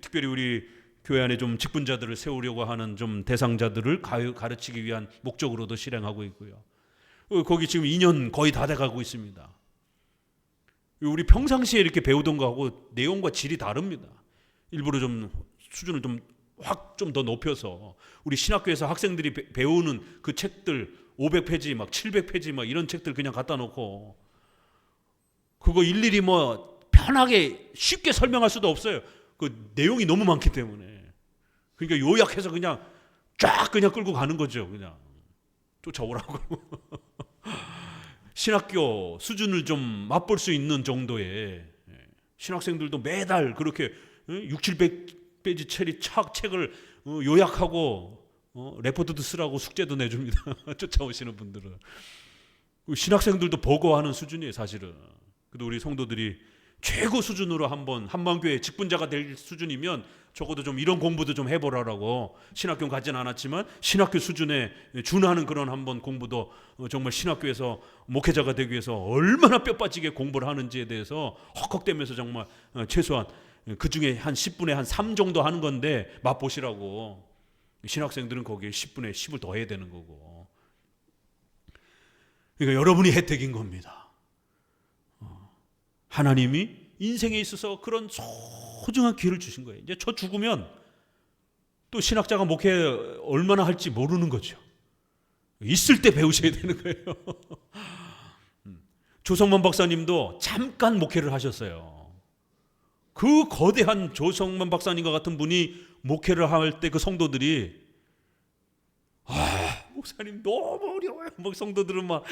특별히 우리 교회 안에 좀 직분자들을 세우려고 하는 좀 대상자들을 가르치기 위한 목적으로도 실행하고 있고요. 거기 지금 2년 거의 다 돼가고 있습니다. 우리 평상시에 이렇게 배우던 거하고 내용과 질이 다릅니다. 일부러 좀 수준을 좀 확 좀 더 높여서 우리 신학교에서 학생들이 배우는 그 책들 500페이지 막 700페이지 막 이런 책들 그냥 갖다 놓고 그거 일일이 뭐 편하게 쉽게 설명할 수도 없어요. 그 내용이 너무 많기 때문에. 그러니까 요약해서 그냥 쫙 그냥 끌고 가는 거죠. 그냥 쫓아오라고. 신학교 수준을 좀 맛볼 수 있는 정도의 신학생들도 매달 그렇게 6, 700페이지 책을 요약하고 레포트도 쓰라고 숙제도 내줍니다. 쫓아오시는 분들은. 신학생들도 버거워하는 수준이에요, 사실은. 그래도 우리 성도들이 최고 수준으로 한번 한마음교회 직분자가 될 수준이면 적어도 좀 이런 공부도 좀 해보라라고, 신학교 가진 않았지만 신학교 수준에 준하는 그런 한번 공부도 정말 신학교에서 목회자가 되기 위해서 얼마나 뼈 빠지게 공부를 하는지에 대해서 헉헉대면서 정말 최소한 그 중에 한 10분의 한 3 정도 하는 건데 맛보시라고. 신학생들은 거기에 10분의 10을 더 해야 되는 거고. 그러니까 여러분이 혜택인 겁니다. 하나님이 인생에 있어서 그런 소중한 기회를 주신 거예요. 이제 저 죽으면 또 신학자가 목회 얼마나 할지 모르는 거죠. 있을 때 배우셔야 되는 거예요. 조성만 박사님도 잠깐 목회를 하셨어요. 그 거대한 조성만 박사님과 같은 분이 목회를 할 때 그 성도들이 목사님 너무 어려워요. 막 성도들은 막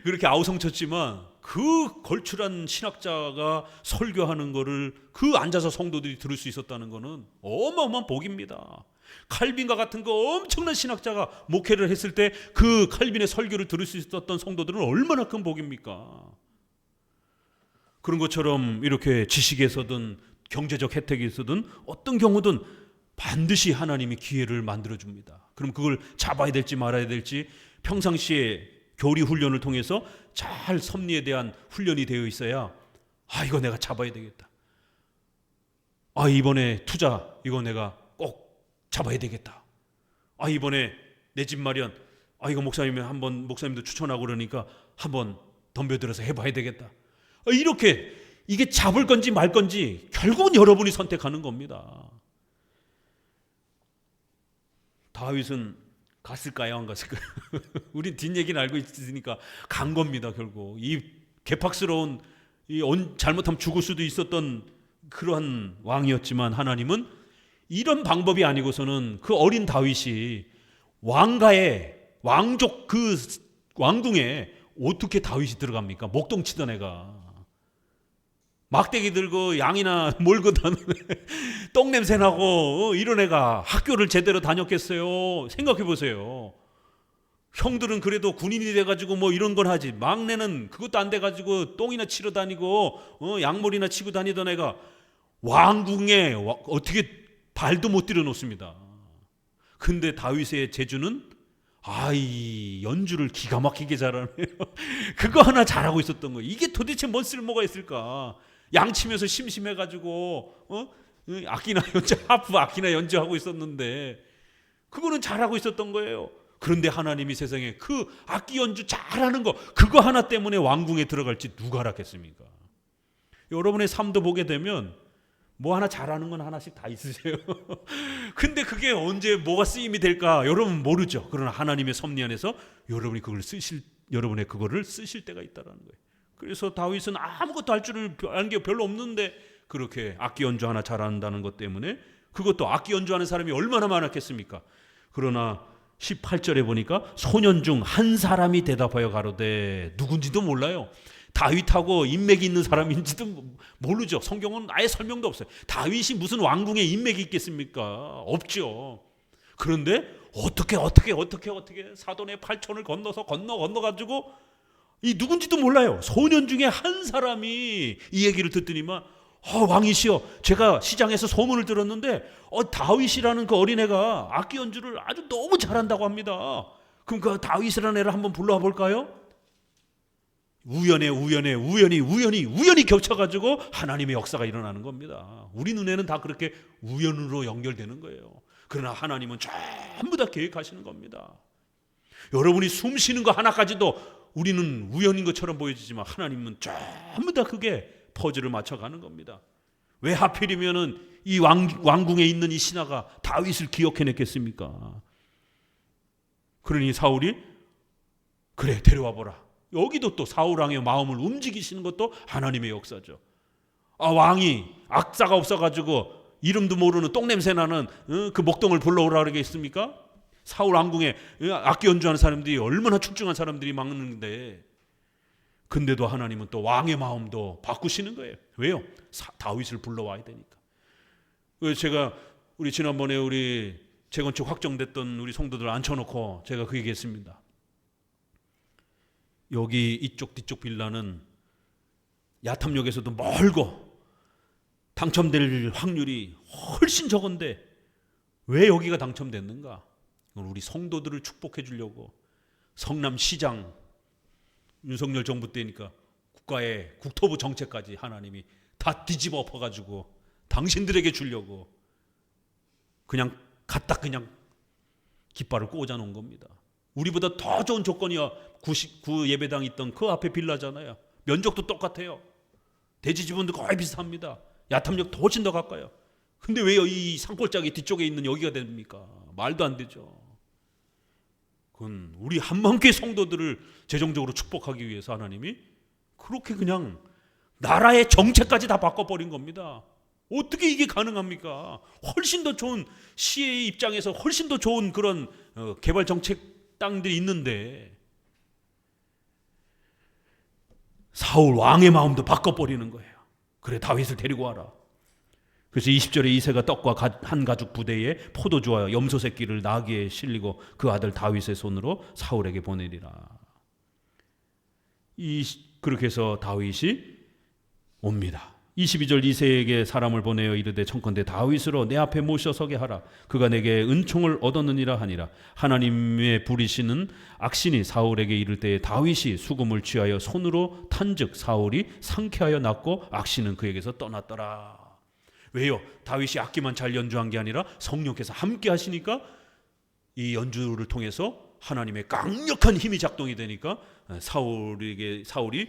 그렇게 아우성쳤지만 그 걸출한 신학자가 설교하는 거를 그 앉아서 성도들이 들을 수 있었다는 거는 어마어마한 복입니다. 칼빈과 같은 거 엄청난 신학자가 목회를 했을 때 그 칼빈의 설교를 들을 수 있었던 성도들은 얼마나 큰 복입니까? 그런 것처럼 이렇게 지식에서든 경제적 혜택에서든 어떤 경우든 반드시 하나님이 기회를 만들어줍니다. 그럼 그걸 잡아야 될지 말아야 될지 평상시에 교리 훈련을 통해서 잘 섭리에 대한 훈련이 되어 있어야 이거 내가 잡아야 되겠다. 이번에 투자 이거 내가 꼭 잡아야 되겠다. 이번에 내 집 마련 이거 목사님도 추천하고 그러니까 한번 덤벼들어서 해봐야 되겠다. 이렇게 이게 잡을 건지 말 건지 결국은 여러분이 선택하는 겁니다. 다윗은 갔을까요? 안 갔을까요? 우린 뒷얘기는 알고 있으니까 간 겁니다. 결국 이 개팍스러운 잘못하면 죽을 수도 있었던 그러한 왕이었지만 하나님은 이런 방법이 아니고서는 그 어린 다윗이 왕가의 왕족 그 왕궁에 어떻게 다윗이 들어갑니까? 목동 치던 애가 막대기 들고 양이나 몰고 다니는 똥냄새 나고 이런 애가 학교를 제대로 다녔겠어요? 생각해 보세요. 형들은 그래도 군인이 돼가지고 뭐 이런 걸 하지, 막내는 그것도 안 돼가지고 똥이나 치러 다니고 양몰이나 치고 다니던 애가 왕궁에 어떻게 발도 못 들여놓습니다. 근데 다윗의 재주는 이 연주를 기가 막히게 잘하네요. 그거 하나 잘하고 있었던 거예요. 이게 도대체 뭔 쓸모가 있을까? 양치면서 심심해가지고 악기나 연주, 하프 악기나 연주하고 있었는데 그거는 잘하고 있었던 거예요. 그런데 하나님이 세상에 그 악기 연주 잘하는 거 그거 하나 때문에 왕궁에 들어갈지 누가 알았겠습니까? 여러분의 삶도 보게 되면 뭐 하나 잘하는 건 하나씩 다 있으세요. 근데 그게 언제 뭐가 쓰임이 될까 여러분 모르죠. 그러나 하나님의 섭리 안에서 여러분이 여러분의 그거를 쓰실 때가 있다라는 거예요. 그래서 다윗은 아무것도 할 줄을 아는 게 별로 없는데 그렇게 악기 연주 하나 잘한다는 것 때문에, 그것도 악기 연주하는 사람이 얼마나 많았겠습니까? 그러나 18절에 보니까 소년 중 한 사람이 대답하여 가로되, 누군지도 몰라요. 다윗하고 인맥이 있는 사람인지도 모르죠. 성경은 아예 설명도 없어요. 다윗이 무슨 왕궁에 인맥이 있겠습니까? 없죠. 그런데 어떻게 사돈의 8촌을 건너가지고 이 누군지도 몰라요. 소년 중에 한 사람이 이 얘기를 듣더니만 왕이시여, 제가 시장에서 소문을 들었는데 다윗이라는 그 어린애가 악기 연주를 아주 너무 잘한다고 합니다. 그럼 그 다윗이라는 애를 한번 불러와 볼까요? 우연히 겹쳐가지고 하나님의 역사가 일어나는 겁니다. 우리 눈에는 다 그렇게 우연으로 연결되는 거예요. 그러나 하나님은 전부 다 계획하시는 겁니다. 여러분이 숨 쉬는 거 하나까지도 우리는 우연인 것처럼 보여지지만 하나님은 전부 다 그게 퍼즐을 맞춰가는 겁니다. 왜 하필이면은 이 왕궁에 있는 이 신하가 다윗을 기억해냈겠습니까? 그러니 사울이 그래 데려와 보라. 여기도 또 사울 왕의 마음을 움직이시는 것도 하나님의 역사죠. 왕이 악사가 없어가지고 이름도 모르는 똥냄새 나는 그 목동을 불러오라 그러겠습니까? 사울 왕궁에 악기 연주하는 사람들이 얼마나 출중한 사람들이 많은데, 근데도 하나님은 또 왕의 마음도 바꾸시는 거예요. 왜요? 다윗을 불러와야 되니까. 우리 지난번에 우리 재건축 확정됐던 우리 성도들 앉혀놓고 제가 그 얘기했습니다. 여기 이쪽 뒤쪽 빌라는 야탐역에서도 멀고 당첨될 확률이 훨씬 적은데 왜 여기가 당첨됐는가? 이건 우리 성도들을 축복해 주려고 성남시장 윤석열 정부 때니까 국가의 국토부 정책까지 하나님이 다 뒤집어 엎어가지고 당신들에게 주려고 그냥 갖다 그냥 깃발을 꽂아 놓은 겁니다. 우리보다 더 좋은 조건이야. 99 예배당 있던 그 앞에 빌라잖아요. 면적도 똑같아요. 대지 지분도 거의 비슷합니다. 야탐역 더 훨씬 더 가까워요. 근데 왜 이 산골짜기 뒤쪽에 있는 여기가 됩니까? 말도 안 되죠. 그건 우리 한만교회 성도들을 재정적으로 축복하기 위해서 하나님이 그렇게 그냥 나라의 정책까지 다 바꿔버린 겁니다. 어떻게 이게 가능합니까? 훨씬 더 좋은 시의 입장에서 훨씬 더 좋은 그런 개발 정책 땅들이 있는데 사울 왕의 마음도 바꿔버리는 거예요. 그래 다윗을 데리고 와라. 그래서 20절에 이새가 떡과 한 가죽 부대에 포도주와 염소 새끼를 나귀에 실리고 그 아들 다윗의 손으로 사울에게 보내리라. 그렇게 해서 다윗이 옵니다. 22절 이새에게 사람을 보내어 이르되 청컨대 다윗으로 내 앞에 모셔서게 하라. 그가 내게 은총을 얻었느니라 하니라. 하나님의 부리시는 악신이 사울에게 이를 때에 다윗이 수금을 취하여 손으로 탄즉 사울이 상쾌하여 낫고 악신은 그에게서 떠났더라. 왜요? 다윗이 악기만 잘 연주한 게 아니라 성령께서 함께 하시니까 이 연주를 통해서 하나님의 강력한 힘이 작동이 되니까 사울이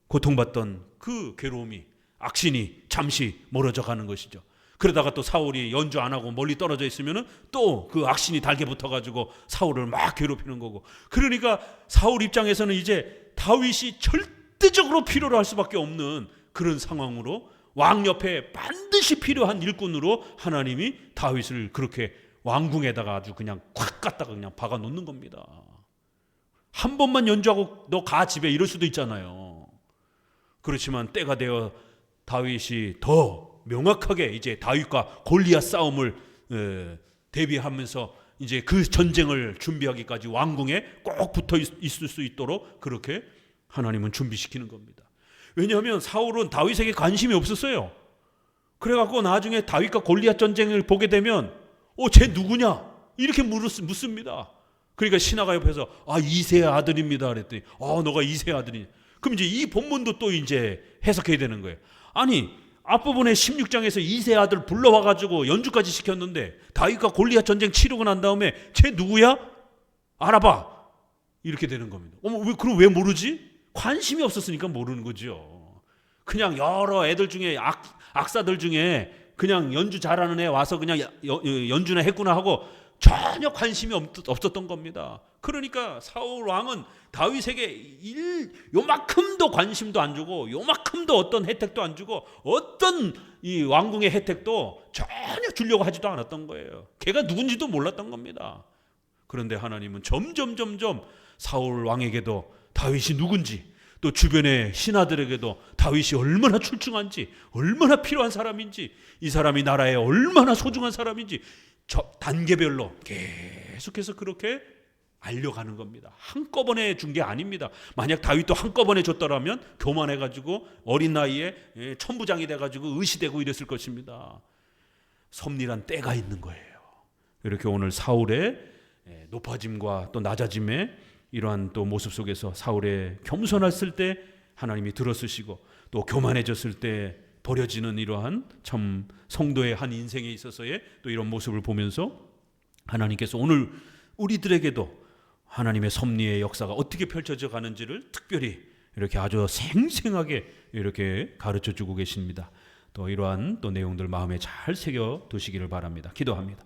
고통받던 그 괴로움이 악신이 잠시 멀어져 가는 것이죠. 그러다가 또 사울이 연주 안 하고 멀리 떨어져 있으면은 또 그 악신이 달게 붙어가지고 사울을 막 괴롭히는 거고. 그러니까 사울 입장에서는 이제 다윗이 절대적으로 필요로 할 수밖에 없는 그런 상황으로 왕 옆에 반드시 필요한 일꾼으로 하나님이 다윗을 그렇게 왕궁에다가 아주 그냥 콱 갖다가 그냥 박아 놓는 겁니다. 한 번만 연주하고 너 가 집에 이럴 수도 있잖아요. 그렇지만 때가 되어 다윗이 더 명확하게 이제 다윗과 골리앗 싸움을 대비하면서 이제 그 전쟁을 준비하기까지 왕궁에 꼭 붙어 있을 수 있도록 그렇게 하나님은 준비시키는 겁니다. 왜냐하면 사울은 다윗에게 관심이 없었어요. 그래갖고 나중에 다윗과 골리앗 전쟁을 보게 되면 쟤 누구냐? 이렇게 묻습니다. 그러니까 신하가 옆에서 이새의 아들입니다 그랬더니 너가 이새의 아들이냐? 그럼 이제 이 본문도 또 이제 해석해야 되는 거예요. 아니 앞부분에 16장에서 이새의 아들 불러와가지고 연주까지 시켰는데 다윗과 골리앗 전쟁 치르고 난 다음에 쟤 누구야? 알아봐. 이렇게 되는 겁니다. 그럼 왜 모르지? 관심이 없었으니까 모르는 거죠. 그냥 여러 애들 중에 악사들 중에 그냥 연주 잘하는 애 와서 그냥 연주나 했구나 하고 전혀 관심이 없었던 겁니다. 그러니까 사울 왕은 다윗에게 요만큼도 관심도 안 주고 요만큼도 어떤 혜택도 안 주고 어떤 이 왕궁의 혜택도 전혀 주려고 하지도 않았던 거예요. 걔가 누군지도 몰랐던 겁니다. 그런데 하나님은 점점 사울 왕에게도 다윗이 누군지, 또 주변의 신하들에게도 다윗이 얼마나 출중한지, 얼마나 필요한 사람인지, 이 사람이 나라에 얼마나 소중한 사람인지 단계별로 계속해서 그렇게 알려가는 겁니다. 한꺼번에 준 게 아닙니다. 만약 다윗도 한꺼번에 줬더라면 교만해가지고 어린 나이에 천부장이 돼가지고 의시되고 이랬을 것입니다. 섭리란 때가 있는 거예요. 이렇게 오늘 사울의 높아짐과 또 낮아짐의 이러한 또 모습 속에서 사울의 겸손했을 때 하나님이 들어쓰시고 또 교만해졌을 때 버려지는 이러한 참 성도의 한 인생에 있어서의 또 이런 모습을 보면서 하나님께서 오늘 우리들에게도 하나님의 섭리의 역사가 어떻게 펼쳐져 가는지를 특별히 이렇게 아주 생생하게 이렇게 가르쳐 주고 계십니다. 또 이러한 또 내용들 마음에 잘 새겨 두시기를 바랍니다. 기도합니다.